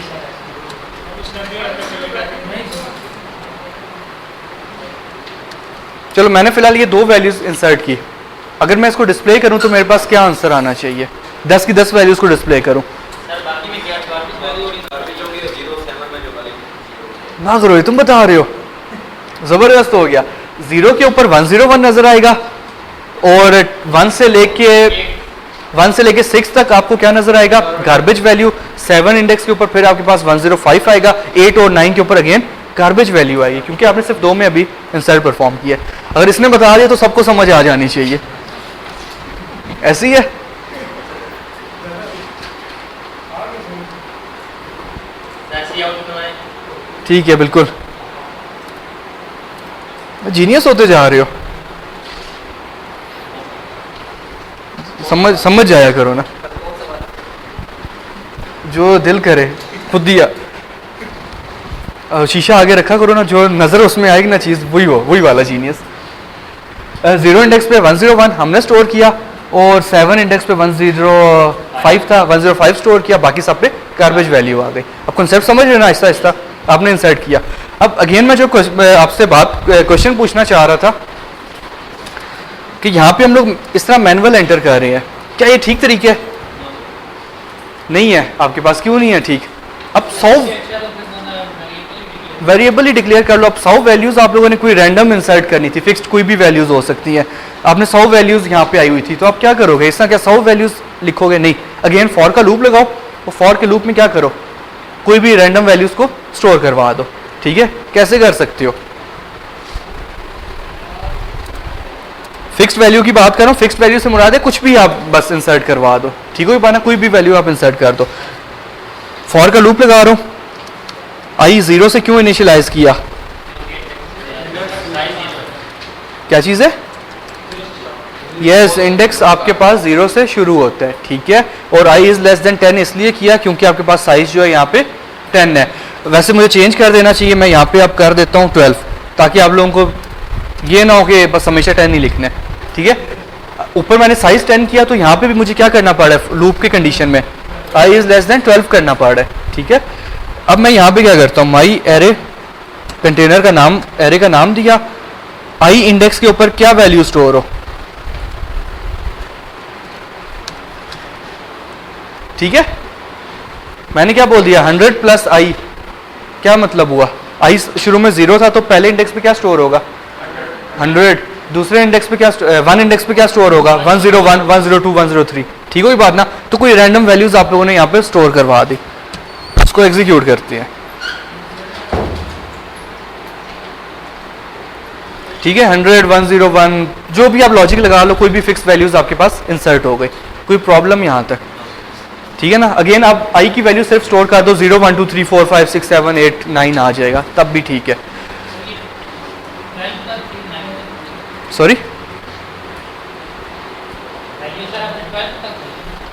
चलो, मैंने फिलहाल ये 2 वैल्यूज इंसर्ट की। अगर मैं इसको डिस्प्ले करूं तो मेरे पास क्या आंसर आना चाहिए? 10 की 10 वैल्यूज को डिस्प्ले करूं। ना करो, ये तुम बता रहे हो, जबरदस्त हो गया। 0 के ऊपर 101 नजर आएगा, और 1 से लेके 6 तक आपको क्या नजर आएगा? Garbage value. 7 इंडेक्स के ऊपर फिर आपके पास 105 आएगा। 8 और 9 के ऊपर अगेन गार्बेज वैल्यू आएगी, क्योंकि आपने सिर्फ 2 में अभी इंसर्ट परफॉर्म किया। अगर इसने बता दिया तो सबको समझ आ जानी चाहिए। ऐसी है। ठीक है, बिल्कुल जीनियस होते जा रहे हो, समझ जाया करो ना, जो दिल करे खुद दिया। शीशा आगे रखा करो ना, जो नज़र उसमें आएगी ना चीज़ वही हो, वही वाला जीनियस। 0 इंडेक्स पे 101 हमने स्टोर किया और 7 इंडेक्स पे 105 था, 105 स्टोर किया, बाकी सब पे गार्बेज वैल्यू आ गई। अब कॉन्सेप्ट समझ रहे ना, आहिस्ता आहिस्ता आपने इंसर्ट किया। अब अगेन मैं जो आपसे क्वेश्चन पूछना चाह रहा था कि यहाँ पे हम लोग इस तरह मैनुअल एंटर कर रहे हैं, क्या ये ठीक तरीके है? नहीं है आपके पास, क्यों नहीं है ठीक? अब 100 वेरिएबल ही डिक्लेयर कर लो। अब 100 वैल्यूज आप लोगों ने कोई रैंडम इंसर्ट करनी थी, फिक्स्ड कोई भी वैल्यूज हो सकती हैं, आपने 100 वैल्यूज यहाँ पे आई हुई थी, तो आप क्या करोगे? इस तरह क्या 100 वैल्यूज लिखोगे? नहीं, अगेन फॉर का लूप लगाओ, और फॉर के लूप में क्या करो, कोई भी रैंडम वैल्यूज को स्टोर करवा दो। ठीक है, कैसे कर सकते हो? फिक्स्ड वैल्यू की बात कर रहा हूँ, फिक्स्ड वैल्यू से मुराद है कुछ भी आप बस इंसर्ट करवा दो। ठीक हो पाना, कोई भी वैल्यू आप इंसर्ट कर दो। फॉर का लूप लगा रहा हूँ, आई 0 से क्यों इनिशियलाइज किया? क्या चीज़ है? यस, इंडेक्स आपके पास 0 से शुरू होता है। ठीक है, और आई इज लेस देन 10 इसलिए किया क्योंकि आपके पास साइज जो है यहाँ पे 10 है। वैसे मुझे चेंज कर देना चाहिए, मैं यहाँ पे अब कर देता हूँ 12, ताकि आप लोगों को ये ना हो कि बस हमेशा 10 ही लिखना है। ठीक है, ऊपर मैंने साइज 10 किया, तो यहाँ पे भी मुझे क्या करना पड़ रहा है? लूप की कंडीशन में आई इज लेस देन 12 करना पड़ रहा है। ठीक है, अब मैं यहाँ पे क्या करता हूँ, माई एरे कंटेनर का नाम, एरे का नाम दिया, आई इंडेक्स के ऊपर क्या वैल्यू स्टोर हो। ठीक है, मैंने क्या बोल दिया, 100 प्लस आई, क्या मतलब हुआ? आई शुरू में 0 था, तो पहले इंडेक्स पे क्या स्टोर होगा? 100। दूसरे इंडेक्स पे क्या, 1 इंडेक्स पे क्या स्टोर होगा? 101, 102, 103। ठीक हो बात ना? तो कोई रैंडम वैल्यूज आप लोगों ने यहाँ पे स्टोर करवा दी, उसको एग्जीक्यूट करती है। ठीक है, 100, 101, जो भी आप लॉजिक लगा लो, कोई भी फिक्स वैल्यूज आपके पास इंसर्ट हो गई, कोई प्रॉब्लम यहाँ तक? ठीक है ना? अगेन आप आई की वैल्यू सिर्फ स्टोर कर दो, 0 1 2 3 4 5 6 7 8 9 आ जाएगा, तब भी ठीक है। सॉरी,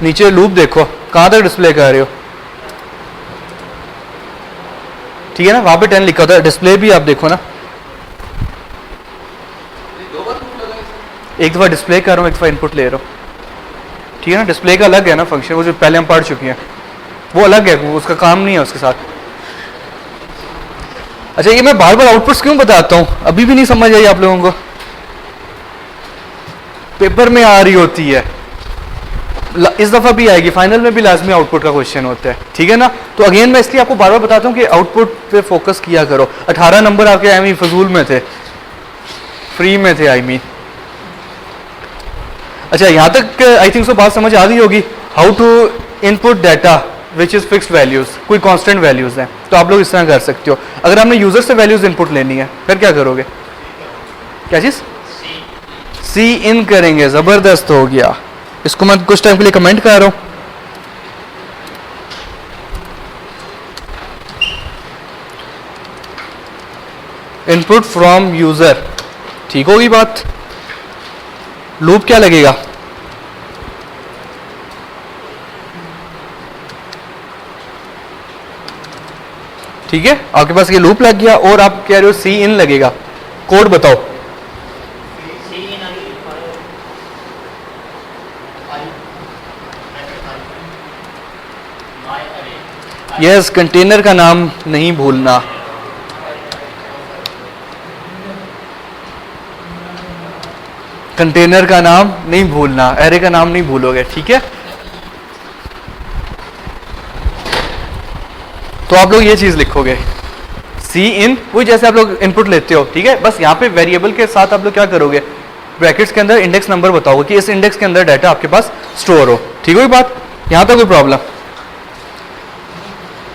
नीचे लूप देखो कहाँ तक डिस्प्ले कर रहे हो। ठीक है ना, वहां पे 10 लिखा होता है, डिस्प्ले भी आप देखो ना, एक दफा डिस्प्ले कर रहा हूँ, एक दफा इनपुट ले रहा हूँ। ठीक है ना, डिस्प्ले का अलग है ना फंक्शन, वो जो पहले हम पढ़ चुके हैं, वो अलग है, वो उसका काम नहीं है उसके साथ। अच्छा, ये मैं बार बार आउटपुट्स क्यों बताता हूँ, अभी भी नहीं समझ आई आप लोगों को? पेपर में आ रही होती है, इस दफा भी आएगी, फाइनल में भी लाजमी आउटपुट का क्वेश्चन होता है। ठीक है ना, तो अगेन मैं इसलिए आपको बार बार बताता हूँ कि आउटपुट पे फोकस किया करो। 18 नंबर आपके आई मीन फजूल में थे, फ्री में थे आई मीन। अच्छा, यहाँ तक आई थिंक सो बात समझ आ गई होगी। How to input data which is fixed values, कोई कांस्टेंट वैल्यूज हैं, तो आप लोग इस तरह कर सकते हो। अगर आपने यूजर से वैल्यूज इनपुट लेनी है, फिर क्या करोगे? क्या चीज? सी इन करेंगे, जबरदस्त हो गया। इसको मैं कुछ टाइम के लिए कमेंट कर रहा हूं। इनपुट फ्रॉम यूजर, ठीक होगी बात। लूप क्या लगेगा? ठीक है, आपके पास ये लूप लग गया और आप कह रहे हो सी इन लगेगा। कोड बताओ। यस, कंटेनर का नाम नहीं भूलना। कंटेनर का नाम नहीं भूलना, एरे का नाम नहीं भूलोगे। ठीक है, तो आप लोग ये चीज लिखोगे, सी इन, वही जैसे आप लोग इनपुट लेते हो। ठीक है, बस यहाँ पे वेरिएबल के साथ आप लोग क्या करोगे, ब्रैकेट्स के अंदर इंडेक्स नंबर बताओगे कि इस इंडेक्स के अंदर डाटा आपके पास स्टोर हो। ठीक है बात, यहाँ तक कोई प्रॉब्लम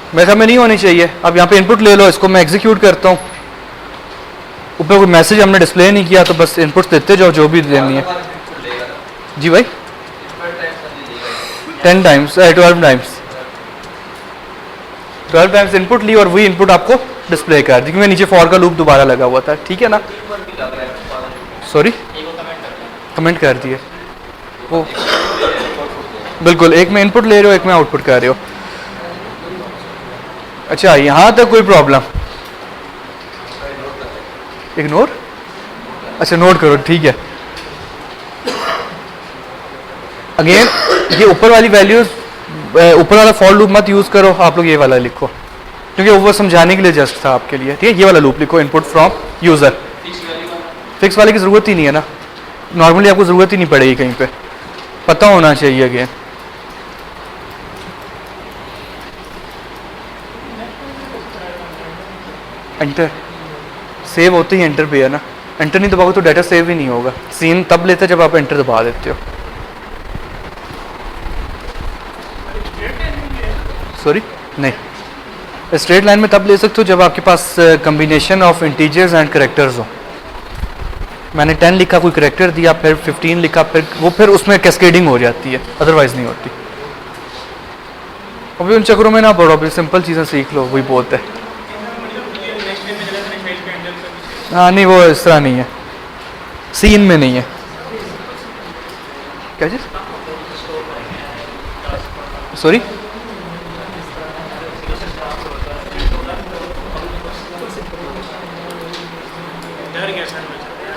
मेरे ख्याल में नहीं होनी चाहिए। अब यहाँ पे इनपुट ले लो, इसको मैं एग्जीक्यूट करता हूँ। ऊपर कोई मैसेज हमने डिस्प्ले नहीं किया, तो बस इनपुट देते जाओ जो भी देनी है। जी भाई, 10 टाइम्स 12 टाइम्स 12 टाइम्स इनपुट ली और वही इनपुट आपको डिस्प्ले कर दी, क्योंकि मैं नीचे फॉर का लूप दोबारा लगा हुआ था, ठीक है ना। सॉरी कमेंट कर दिए वो, बिल्कुल एक में इनपुट ले रहे हो एक में आउटपुट कर रहे हो। अच्छा यहाँ तक कोई प्रॉब्लम, इग्नोर, अच्छा नोट करो, ठीक है। अगेन ये ऊपर वाली वैल्यूज, ऊपर वाला फॉर लूप मत यूज करो, आप लोग ये वाला लिखो, क्योंकि वो समझाने के लिए जस्ट था आपके लिए, ठीक है। ये वाला लूप लिखो, इनपुट फ्रॉम यूजर। फिक्स वाले की जरूरत ही नहीं है ना, नॉर्मली आपको जरूरत ही नहीं पड़ेगी, कहीं पे पता होना चाहिए। अगेन एंटर सेव होते ही एंटर पे है ना, एंटर नहीं दबाओगे तो डाटा सेव ही नहीं होगा। सीन तब लेते हैं जब आप एंटर दबा देते हो। सॉरी नहीं, स्ट्रेट लाइन में तब ले सकते हो जब आपके पास combination of integers and characters हो। मैंने 10 लिखा, कोई करेक्टर दिया, फिर 15 लिखा, फिर उसमें कैस्केडिंग हो जाती है, अदरवाइज नहीं होती। अभी उन चक्रों में ना पड़ो, अभी सिंपल चीज़ें सीख लो, वही बहुत है। हाँ नहीं वो इस तरह नहीं है, सीन में नहीं है। क्या चीज़? सॉरी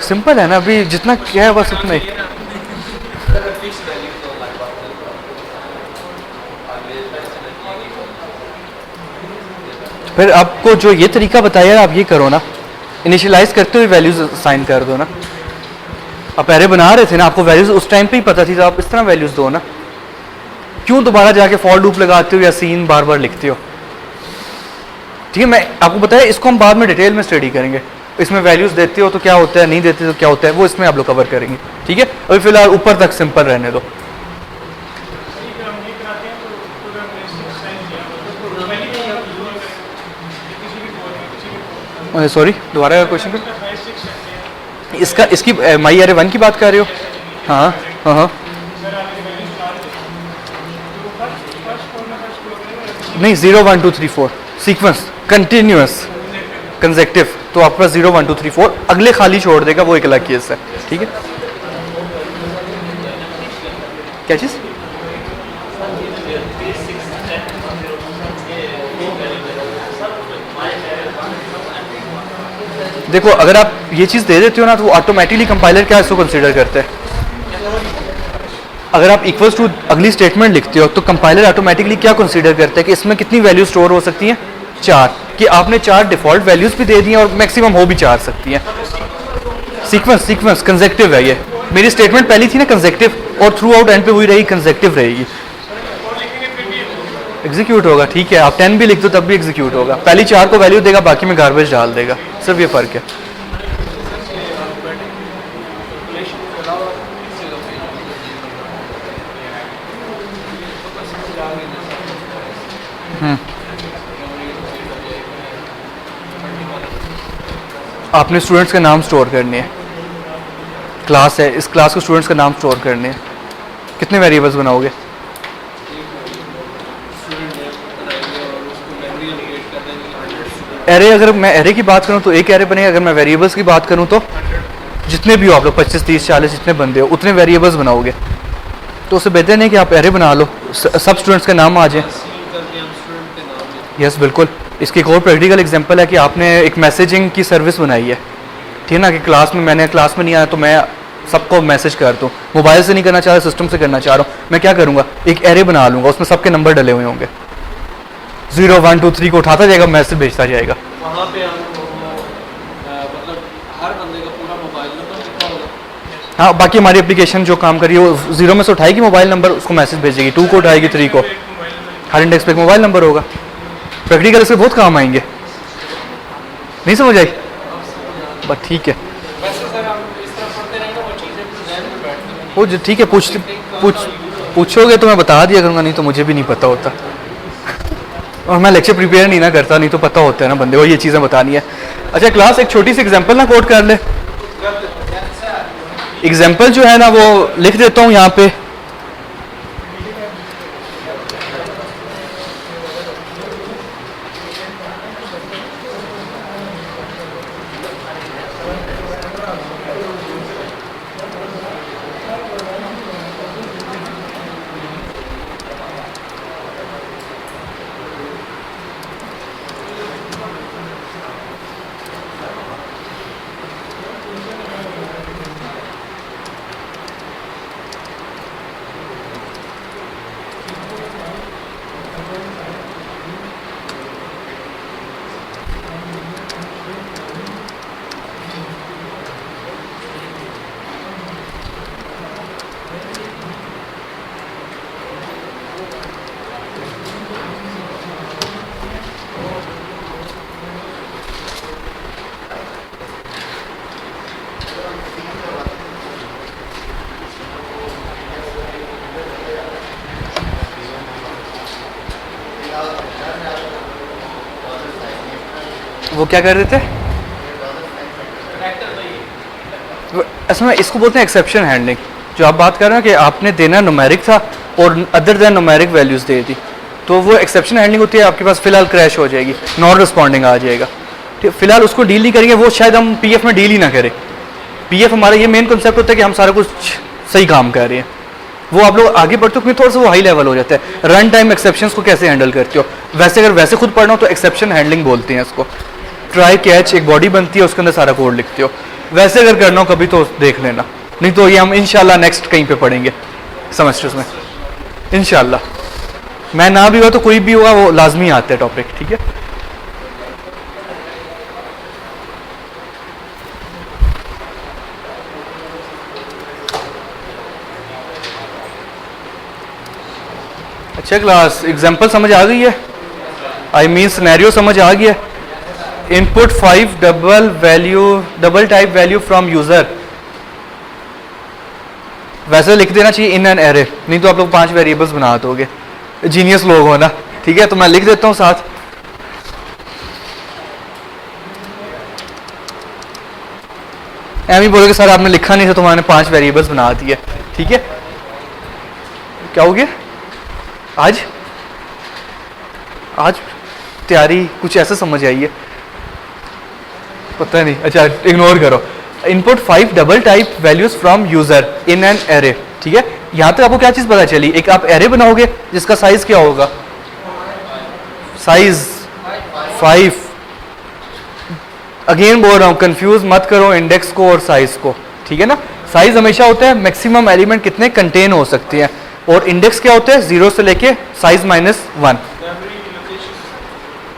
सिंपल है ना, अभी जितना क्या है बस उतना ही। फिर आपको जो ये तरीका बताया आप ये करो ना, इनिशियलाइज करते हुए वैल्यूज साइन कर दो ना। आप एरे बना रहे थे ना, आपको वैल्यूज उस टाइम पे ही पता थी, तो आप इस तरह वैल्यूज दो ना। क्यों दोबारा जाके फॉर लूप लगाते हो या सीन बार बार लिखते हो? ठीक है, मैं आपको बताया, इसको हम बाद में डिटेल में स्टडी करेंगे। इसमें वैल्यूज देते हो तो क्या होता है, नहीं देते तो क्या होता है, वो इसमें आप लोग कवर करेंगे, ठीक है। अभी फिलहाल ऊपर तक सिंपल रहने दो। सॉरी दोबारा क्वेश्चन पे, इसकी माई एरे 1 की बात कर रहे हो? हाँ हाँ हाँ नहीं, 0 1 2 3 4 सीक्वेंस कंटिन्यूअस कंसेक्टिव, तो आपके पास 0 1 2 3 4 अगले खाली छोड़ देगा, वो एक अलग केस है, ठीक है। क्या चीज़? देखो अगर आप ये चीज़ दे देते हो ना, तो वो ऑटोमेटिकली कंपाइलर क्या इसको कंसीडर करते हैं। अगर आप इक्वल्स टू अगली स्टेटमेंट लिखते हो तो कंपाइलर ऑटोमेटिकली क्या कंसीडर करता है कि इसमें कितनी वैल्यू स्टोर हो सकती हैं, 4, कि आपने 4 डिफॉल्ट वैल्यूज भी दे दी हैं और मैक्सिमम हो भी 4 सकती हैं। सीक्वेंस कंसेक्टिव है ये, मेरी स्टेटमेंट पहली थी ना कंसेक्टिव, और थ्रू आउट एंड पे हुई रही कंसेक्टिव रहेगी, एग्जीक्यूट होगा, ठीक है। आप 10 भी लिख दो तब भी एग्जीक्यूट होगा, पहली 4 को वैल्यू देगा, बाकी में गार्बेज डाल देगा, सिर्फ ये फर्क है। आपने स्टूडेंट्स का नाम स्टोर करने हैं, क्लास है, इस क्लास को स्टूडेंट्स का नाम स्टोर करने हैं, कितने वेरिएबल्स बनाओगे? एरे, अगर मैं एरे की बात करूं तो एक एरे बनेगा, अगर मैं वेरिएबल्स की बात करूं तो जितने भी हो आप लोग 25 30 40 जितने बंदे हो उतने वेरिएबल्स बनाओगे, तो उससे बेहतर नहीं कि आप एरे बना लो, सब स्टूडेंट्स का नाम आ जाए। यस बिल्कुल, इसकी एक और प्रैक्टिकल एग्जांपल है कि आपने एक मैसेजिंग की सर्विस बनाई है, ठीक है ना, कि क्लास में मैंने क्लास में नहीं आया तो मैं सबको मैसेज कर दूँ, मोबाइल से नहीं करना चाह रहा, सिस्टम से करना चाह रहा हूँ, मैं क्या करूँगा, एक एरे बना लूँगा, उसमें सबके नंबर डले हुए होंगे, 0 1 2 3 को उठाता जाएगा, मैसेज भेजता जाएगा। वहाँ पे हम मतलब हर बंदे का पूरा मोबाइल नंबर लिखा होगा। हाँ, बाकी हमारी एप्लीकेशन जो काम करिए वो 0 में से उठाएगी मोबाइल नंबर, उसको मैसेज भेजेगी, 2 को उठाएगी, 3 को, हर इंडेक्स पे एक मोबाइल नंबर होगा। प्रैक्टिकल इससे बहुत काम आएंगे, नहीं समझ आई? बस ठीक है, वैसे सर हम इस तरह पढ़ते रहेंगे वो चीज़ें ज़हन में बैठती हैं। वो ठीक है, पूछोगे तो मैं बता दिया करूँगा, नहीं तो मुझे भी नहीं पता होता, और मैं लेक्चर प्रिपेयर नहीं ना करता, नहीं तो पता होता है ना बंदे को ये चीज़ें बतानी है। अच्छा क्लास, एक छोटी सी एग्जांपल ना कोट कर ले, एग्जांपल जो है ना वो लिख देता हूँ यहाँ पे, वो क्या कर रहे थे? असल में इसको बोलते हैं एक्सेप्शन हैंडलिंग। जो आप बात कर रहे हैं कि आपने देना न्यूमेरिक था और अदर देन न्यूमेरिक वैल्यूज़ दे दी, तो वो एक्सेप्शन हैंडलिंग होती है। आपके पास फिलहाल क्रैश हो जाएगी, नॉन रिस्पॉन्डिंग आ जाएगा, ठीक। फिलहाल उसको डील नहीं करेंगे, वो शायद हम पीएफ में डील ही ना करें। पीएफ हमारा ये मेन कॉन्सेप्ट होता है कि हम सारा कुछ सही काम कर रहे हैं। वो आप लोग आगे बढ़ते हो थोड़ा सा वो हाई लेवल हो जाता है। रन टाइम एक्सेप्शंस को कैसे हैंडल करते हो, वैसे अगर वैसे खुद पढ़ना हो तो एक्सेप्शन हैंडलिंग बोलते हैं इसको। ट्राई कैच एक बॉडी बनती है, उसके अंदर सारा कोड लिखते हो। वैसे अगर करना हो कभी तो देख लेना, नहीं तो ये हम इंशाल्लाह नेक्स्ट कहीं पे पढ़ेंगे सेमेस्टर्स में इंशाल्लाह। मैं ना भी हुआ तो कोई भी होगा वो लाजमी आता है टॉपिक, ठीक है। अच्छा क्लास, एग्जाम्पल समझ आ गई है? आई मीन सिनेरियो समझ आ गया? Input 5 double type value from user. वैसे लिख देना चाहिए इन एन एरे, नहीं तो आप लोग 5 वेरिएबल्स बना दोगे, जीनियस लोग हो ना, ठीक है। तो मैं लिख देता हूँ साथ। एम ही बोलोगे सर आपने लिखा नहीं था तो मैंने 5 वेरिएबल्स बना दिए, ठीक है। क्या हो गया आज तैयारी कुछ ऐसा समझ आई है, पता नहीं। अच्छा इग्नोर करो। Input 5 double type values from user in an array, ठीक है। यहां तक आपको क्या चीज पता चली? एक आप एरे बनाओगे जिसका साइज क्या होगा? साइज 5। अगेन बोल रहा हूं कंफ्यूज मत करो इंडेक्स को और साइज को, ठीक है ना। साइज हमेशा होता है मैक्सिमम एलिमेंट कितने कंटेन हो सकते हैं, और इंडेक्स क्या होता है 0 से लेके साइज -1।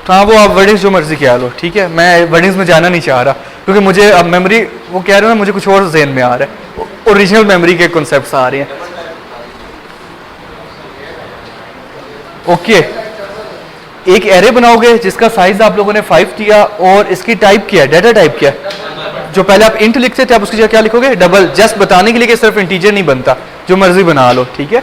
हाँ वो आप वर्डिंग्स जो मर्जी क्या लो, ठीक है। मैं वर्डिंग्स में जाना नहीं चाह रहा क्योंकि मुझे अब मेमोरी वो कह रहे हो ना, मुझे कुछ और जहन में आ रहा है, ओरिजिनल मेमोरी के कॉन्सेप्ट्स आ रहे हैं। ओके, एक एरे बनाओगे जिसका साइज आप लोगों ने 5 दिया और इसकी टाइप क्या है, डाटा टाइप क्या है। जो पहले आप इंट लिखते थे आप उसकी जगह क्या लिखोगे? डबल, जस्ट बताने के लिए कि सिर्फ इंटीजर नहीं बनता, जो मर्जी बना लो, ठीक है।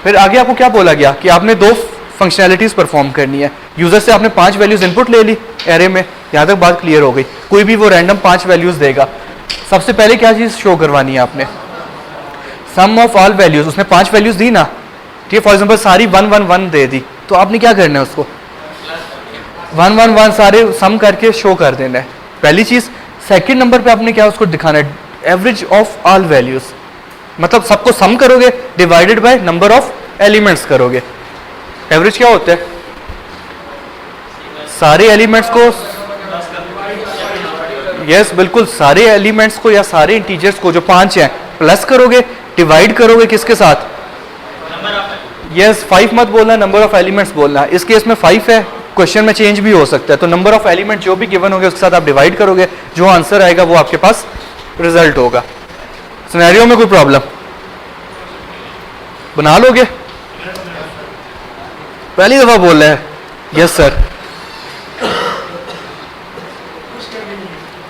फिर आगे आपको क्या बोला गया कि आपने 2 फंक्शनैलिटीज परफॉर्म करनी है। यूजर से आपने 5 वैल्यूज इनपुट ले ली एरे में, यहाँ तक बात क्लियर हो गई। कोई भी वो रैंडम 5 वैल्यूज देगा। सबसे पहले क्या चीज शो करवानी है आपने? सम ऑफ ऑल वैल्यूज। उसने 5 वैल्यूज दी ना, ठीक है। फॉर एग्जाम्पल सारी 1 1 1 दे दी, तो आपने क्या करना है उसको 1 1 1 सारे सम करके शो कर देना है, पहली चीज। सेकेंड नंबर पे आपने क्या उसको दिखाना है? एवरेज ऑफ ऑल वैल्यूज, मतलब सबको सम करोगे divided by number of elements करोगे। एवरेज क्या होता है? सारे एलिमेंट्स को, यस बिल्कुल, सारे एलिमेंट्स को या सारे इंटीजर्स को जो 5 हैं प्लस करोगे, डिवाइड करोगे किसके साथ? यस 5 मत बोलना, नंबर ऑफ एलिमेंट्स बोलना। इस केस में 5 है, क्वेश्चन में चेंज भी हो सकता है, तो नंबर ऑफ एलिमेंट जो भी गिवन होंगे उसके साथ आप डिवाइड करोगे, जो आंसर आएगा वो आपके पास रिजल्ट होगा। सिनेरियो में कोई प्रॉब्लम? बना लोगे? पहली दफा बोल रहे हैं यस सर।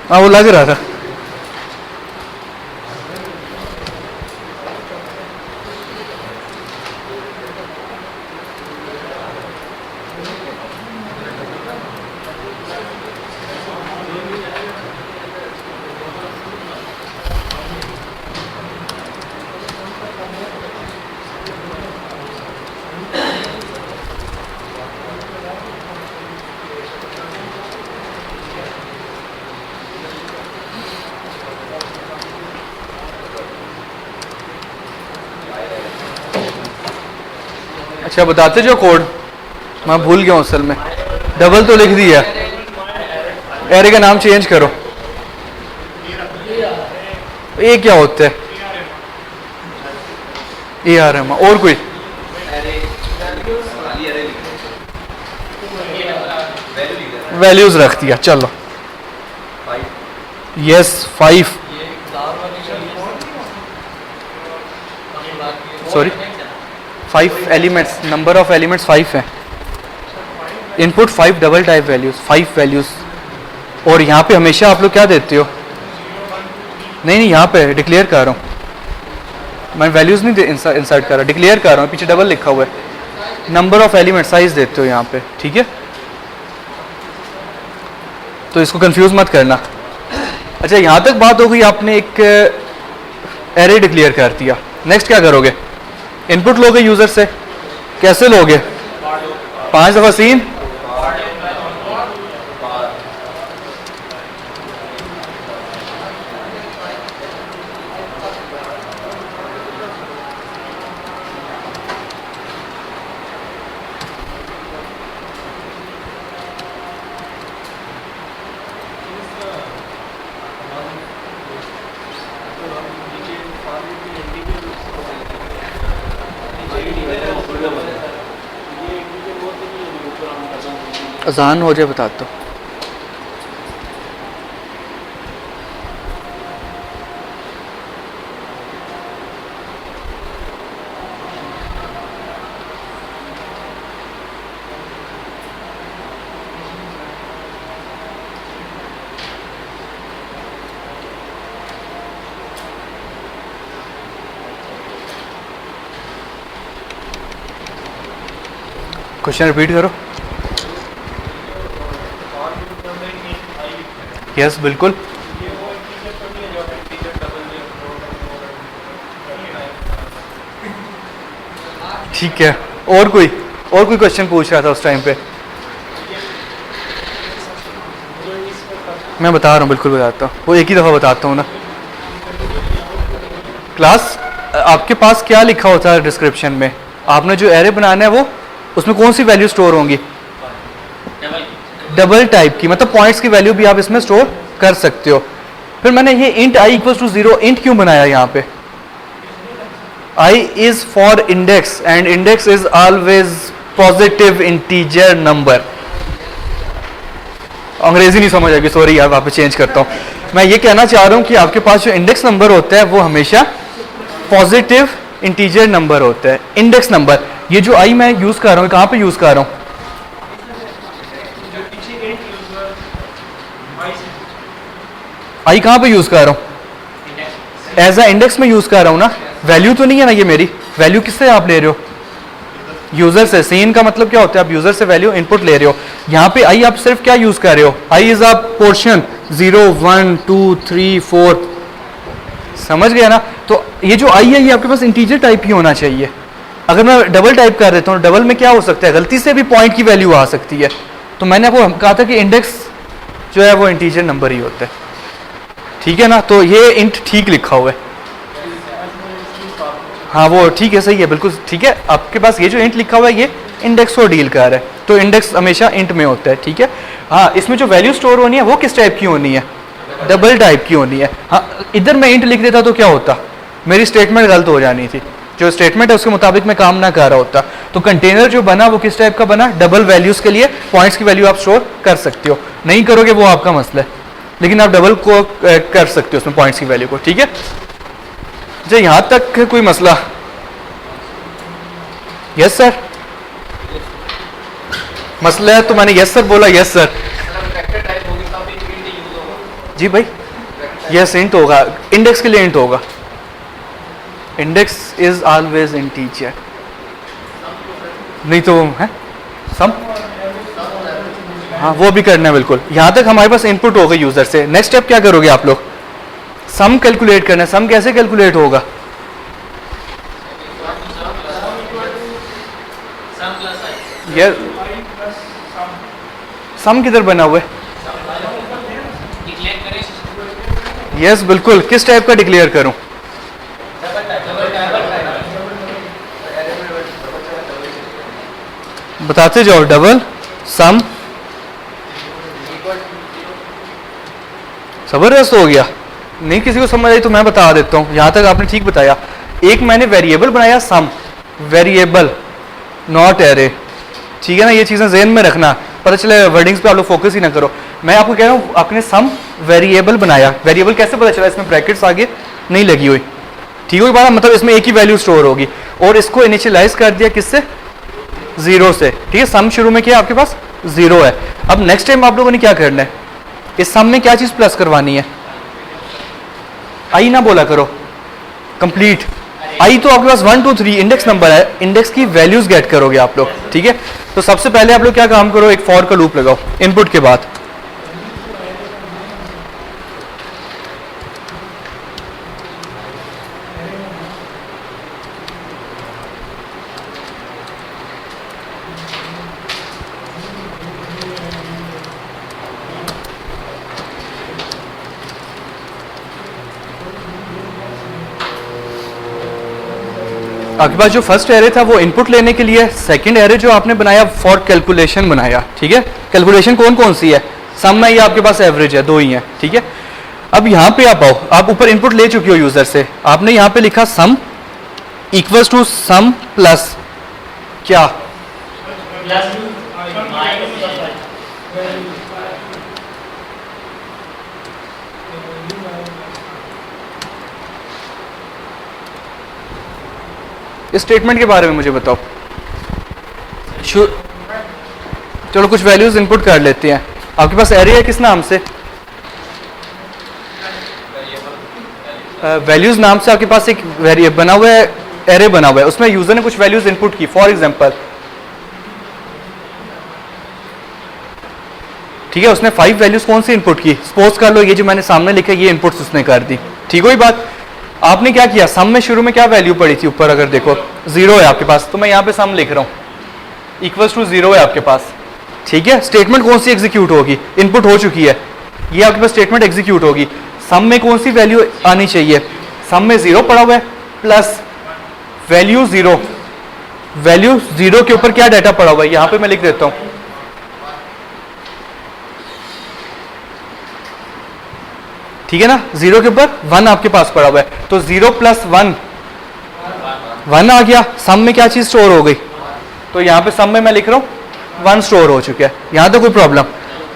हाँ वो लग रहा था। अच्छा बताते जो कोड, मैं भूल गया हूँ असल में। डबल तो लिख दिया, एरे का नाम चेंज करो। ये क्या होता है? ARM। और कोई? वैल्यूज रख दिया, चलो। Yes 5, sorry 5 elements, number of elements 5 हैं। Input 5 double type values, 5 values. और यहाँ पे हमेशा आप लोग क्या देते हो? नहीं यहाँ पे डिक्लेयर कर रहा हूँ मैं, वैल्यूज नहीं इंसर्ट कर रहा, डिक्लेयर कर रहा हूँ, पीछे डबल लिखा हुआ है। नंबर ऑफ एलिमेंट साइज देते हो यहाँ पे, ठीक है। तो इसको कंफ्यूज मत करना। अच्छा, यहाँ तक बात हो गई, आपने एक एरे डिक्लेयर कर दिया। नेक्स्ट क्या करोगे? इनपुट लोगे यूजर से। कैसे लोगे? 5 दफ़ा सीन, अजान हो जाए बता दो। क्वेश्चन रिपीट करो। यस बिल्कुल। ठीक है, और कोई क्वेश्चन पूछ रहा था उस टाइम पे? मैं बता रहा हूँ, बिल्कुल बताता हूँ, वो एक ही दफ़ा बताता हूँ ना। क्लास आपके पास क्या लिखा होता है डिस्क्रिप्शन में? आपने जो एरे बनाना है वो, उसमें कौन सी वैल्यू स्टोर होंगी? डबल टाइप की, मतलब पॉइंट्स की वैल्यू भी आप इसमें स्टोर कर सकते हो। फिर मैंने ये int I equal to 0 int क्यों बनाया यहाँ पे? I is for index and index is always positive integer number. अंग्रेजी नहीं समझ आएगी, सॉरी यार, वापस चेंज करता हूँ। मैं ये कहना चाह रहा हूँ कि आपके पास जो इंडेक्स नंबर होता है वो हमेशा पॉजिटिव इंटीजर नंबर होता है। इंडेक्स नंबर, ये जो आई मैं यूज कर रहा हूँ, कहाँ पे यूज कर रहा हूँ? आई कहाँ पे यूज कर रहा हूँ? एज अ इंडेक्स में यूज कर रहा हूँ ना। वैल्यू तो नहीं है ना ये मेरी। वैल्यू किससे आप ले रहे हो? यूजर से। सीन का मतलब क्या होता है? आप यूजर से वैल्यू इनपुट ले रहे हो। यहाँ पे आई आप सिर्फ क्या यूज कर रहे हो? I is a portion 0 1 2 3 4। समझ गया ना? तो ये जो आई है ये आपके पास इंटीजर टाइप ही होना चाहिए। अगर मैं डबल टाइप कर देता हूँ, डबल में क्या हो सकता है? गलती से भी पॉइंट की वैल्यू आ सकती है। तो मैंने आपको कहा था कि इंडेक्स जो है वो इंटीजर नंबर ही होता है। ठीक है ना? तो ये इंट ठीक लिखा हुआ है। हाँ वो ठीक है, सही है, बिल्कुल ठीक है। आपके पास ये जो इंट लिखा हुआ है ये इंडेक्स को डील कर रहा है, तो इंडेक्स हमेशा इंट में होता है। ठीक है। हाँ, इसमें जो वैल्यू स्टोर होनी है वो किस टाइप की होनी है? डबल टाइप की होनी है। हाँ, इधर मैं इंट लिख देता तो क्या होता? मेरी स्टेटमेंट गलत हो जानी थी। जो स्टेटमेंट है उसके मुताबिक मैं काम ना कर रहा होता। तो कंटेनर जो बना वो किस टाइप का बना? डबल वैल्यूज के लिए पॉइंट्स की वैल्यू आप स्टोर कर सकते हो। नहीं करोगे वो आपका मसला है, लेकिन आप डबल को कर सकते हो उसमें पॉइंट्स की वैल्यू को। ठीक है जी, यहां तक कोई मसला? यस सर, मसला है तो मैंने यस सर बोला। यस सर जी भाई, यस इंट होगा, इंडेक्स के लिए इंट होगा। इंडेक्स इज ऑलवेज इंटीजर, नहीं तो है सम। हाँ वो भी करना है बिल्कुल। यहां तक हमारे पास इनपुट होगा यूजर से। नेक्स्ट स्टेप क्या करोगे आप लोग? सम कैलकुलेट करना है। सम कैसे कैलकुलेट होगा? ये सम किधर बना हुआ है? यस बिल्कुल। किस टाइप का डिक्लेयर करूं? बताते जाओ। डबल सम। जबरदस्त हो गया। नहीं किसी को समझ आई तो मैं बता देता हूं। यहां तक आपने ठीक बताया। एक मैंने वेरिएबल बनाया सम, वेरिएबल नॉट एरे। ठीक है ना? ये चीजें ज़हन में रखना, पता चले वर्डिंग्स पे आप लोग फोकस ही ना करो। मैं आपको कह रहा हूँ आपने सम वेरिएबल बनाया। वेरिएबल कैसे पता चला? इसमें ब्रैकेट्स आगे नहीं लगी हुई। ठीक हो बात? मतलब इसमें एक ही वैल्यू स्टोर होगी। और इसको इनिशियलाइज कर दिया किससे? 0 से। ठीक है। सम शुरू में क्या आपके पास? 0 है। अब नेक्स्ट टाइम आप लोगों ने क्या करना है? इस सम में क्या चीज प्लस करवानी है? आई ना बोला करो, कंप्लीट। आई तो आपके पास 1 2 3 इंडेक्स नंबर है, इंडेक्स की वैल्यूज गेट करोगे आप लोग। ठीक है। तो सबसे पहले आप लोग क्या काम करो? एक फॉर का लूप लगाओ इनपुट के बाद। आपके पास जो फर्स्ट एरे था वो इनपुट लेने के लिए, सेकंड एरे जो आपने बनाया फॉर कैलकुलेशन बनाया, ठीक है। कैलकुलेशन कौन कौन सी है, सम है या आपके पास एवरेज है, दो ही है, ठीक है। अब यहाँ पे आप आओ, आप ऊपर इनपुट ले चुके हो यूजर से, आपने यहाँ पे लिखा sum equals to sum plus क्या, इस स्टेटमेंट के बारे में मुझे बताओ। चलो कुछ वैल्यूज इनपुट कर लेते हैं। आपके पास एरे है किस नाम से, वैल्यूज नाम से आपके पास एक वेरिएबल बना हुआ है, एरे बना हुआ है, उसमें यूजर ने कुछ वैल्यूज इनपुट की। फॉर एग्जांपल ठीक है, उसने 5 वैल्यूज कौन सी इनपुट की, सपोज कर लो ये जो मैंने सामने लिखा है ये इनपुट्स उसने कर दी, ठीक हो ये बात। आपने क्या किया, सम में शुरू में क्या वैल्यू पड़ी थी, ऊपर अगर देखो 0 है आपके पास, तो मैं यहाँ पे सम लिख रहा हूँ इक्वल्स टू 0 है आपके पास, ठीक है। स्टेटमेंट कौन सी एग्जीक्यूट होगी, इनपुट हो चुकी है, ये आपके पास स्टेटमेंट एग्जीक्यूट होगी। सम में कौन सी वैल्यू आनी चाहिए, सम में 0 पड़ा हुआ है प्लस वैल्यू 0, वैल्यू 0 के ऊपर क्या डाटा पड़ा हुआ है, यहाँ पे मैं लिख देता हूँ, ठीक है ना। 0 के ऊपर 1 आपके पास पड़ा हुआ है, तो 0 प्लस 1 1 आ गया। सम में क्या चीज स्टोर हो गई, तो यहाँ पे सम में मैं लिख रहा हूँ 1 स्टोर हो चुका है, यहाँ तो कोई प्रॉब्लम।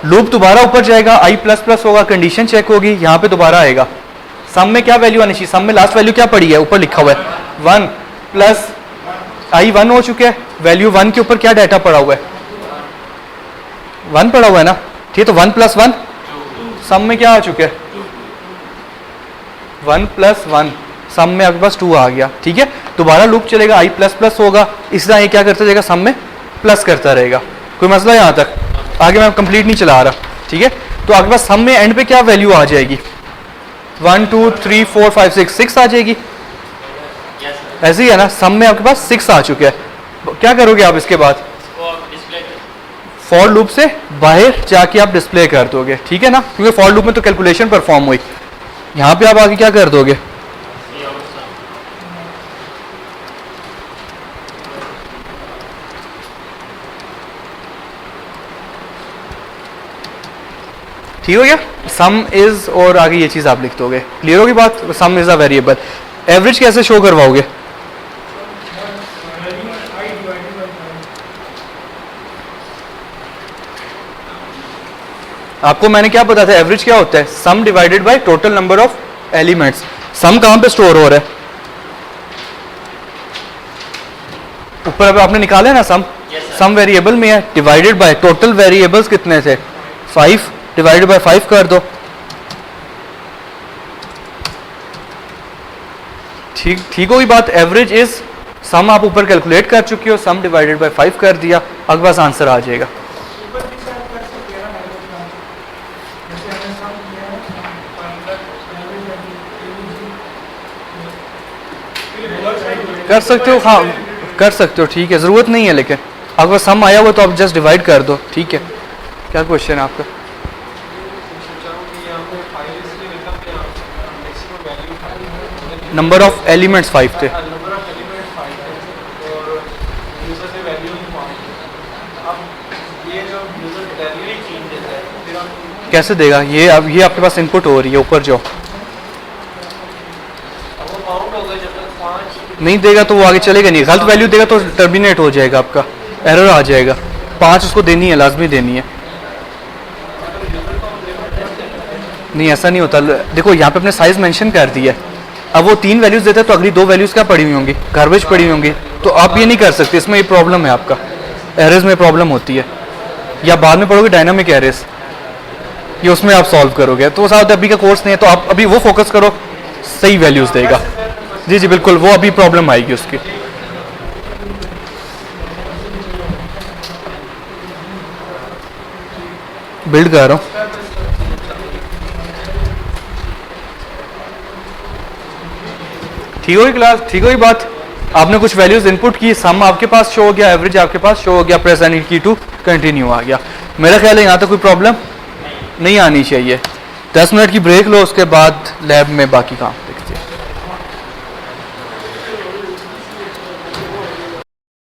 लूप दोबारा ऊपर जाएगा, i प्लस प्लस होगा, कंडीशन चेक होगी, यहाँ पे दोबारा आएगा। सम में क्या वैल्यू आनी चाहिए, सम में लास्ट वैल्यू क्या पड़ी है, ऊपर लिखा हुआ है 1 प्लस i 1 हो चुका है, वैल्यू 1 के ऊपर क्या डाटा पड़ा हुआ है, 1 पड़ा हुआ है ना, ठीक है। तो 1 प्लस 1 सम में क्या आ चुका है, 1 प्लस 1 सम में आपके पास 2 आ गया, ठीक है। दोबारा लूप चलेगा, i प्लस प्लस होगा, इस तरह ये क्या करता जाएगा, सम में प्लस करता रहेगा। कोई मसला यहाँ तक, आगे मैं कंप्लीट नहीं चला रहा, ठीक है। तो आपके पास सम में एंड पे क्या वैल्यू आ जाएगी, 1 2 3 4 5 6 6 आ जाएगी, ऐसे ही है ना। सम में आपके पास 6 आ चुके हैं, क्या करोगे आप इसके बाद, फॉर लूप से बाहर जाके आप डिस्प्ले कर दोगे, ठीक है ना, क्योंकि फॉर लूप में तो कैलकुलेशन परफॉर्म हुई। यहाँ पे आप आगे क्या कर दोगे, ठीक हो गया, सम इज, और आगे ये चीज आप लिख दोगे। क्लियर होगी बात, सम इज अ वेरिएबल। एवरेज कैसे शो करवाओगे, आपको मैंने क्या बताया था, एवरेज क्या होता है, sum divided by total number of elements. Sum कहां पे स्टोर हो रहा है, ऊपर अब आपने निकाला है ना सम, सम वेरिएबल में है, डिवाइडेड बाय टोटल वेरिएबल्स कितने थे 5, डिवाइडेड बाय 5 कर दो, ठीक होगी बात। एवरेज इज सम आप ऊपर कैलकुलेट कर चुके हो, सम डिवाइडेड बाय 5 कर दिया, आपके पास आंसर आ जाएगा। कर सकते हो, हाँ कर सकते हो, ठीक है, ज़रूरत नहीं है, लेकिन अगर सम आया हुआ तो आप जस्ट डिवाइड कर दो, ठीक है। क्या क्वेश्चन है आपका, नंबर ऑफ एलिमेंट्स 5 थे, कैसे देगा ये, अब ये आपके पास इनपुट हो रही है, ऊपर जाओ, नहीं देगा तो वो आगे चलेगा नहीं, गलत वैल्यू देगा तो टर्मिनेट हो जाएगा, आपका एरर आ जाएगा। 5 उसको देनी है, लाजमी देनी है, नहीं ऐसा नहीं होता। देखो यहाँ पे अपने साइज मेंशन कर दिया है, अब वो 3 वैल्यूज देता है तो अगली 2 वैल्यूज क्या पड़ी हुई होंगी, गार्बेज पड़ी हुई होंगी, तो आप ये नहीं कर सकते, इसमें ये प्रॉब्लम है, आपका एरर्स में प्रॉब्लम होती है, या बाद में पढ़ोगे डायनामिक एरर्स, ये उसमें आप सॉल्व करोगे। तो साथ अभी का कोर्स नहीं है, तो आप अभी वो फोकस करो, सही वैल्यूज देगा। जी जी बिल्कुल, वो अभी प्रॉब्लम आएगी उसकी। बिल्ड कर रहा हूँ, ठीक होगी क्लास, ठीक होगी बात। आपने कुछ वैल्यूज इनपुट की, सम आपके पास शो हो गया, एवरेज आपके पास शो हो गया, प्रेस एंड की टू कंटिन्यू आ गया। मेरा ख्याल है यहाँ तक कोई प्रॉब्लम नहीं आनी चाहिए। 10 मिनट की ब्रेक लो, उसके बाद लैब में बाकी काम।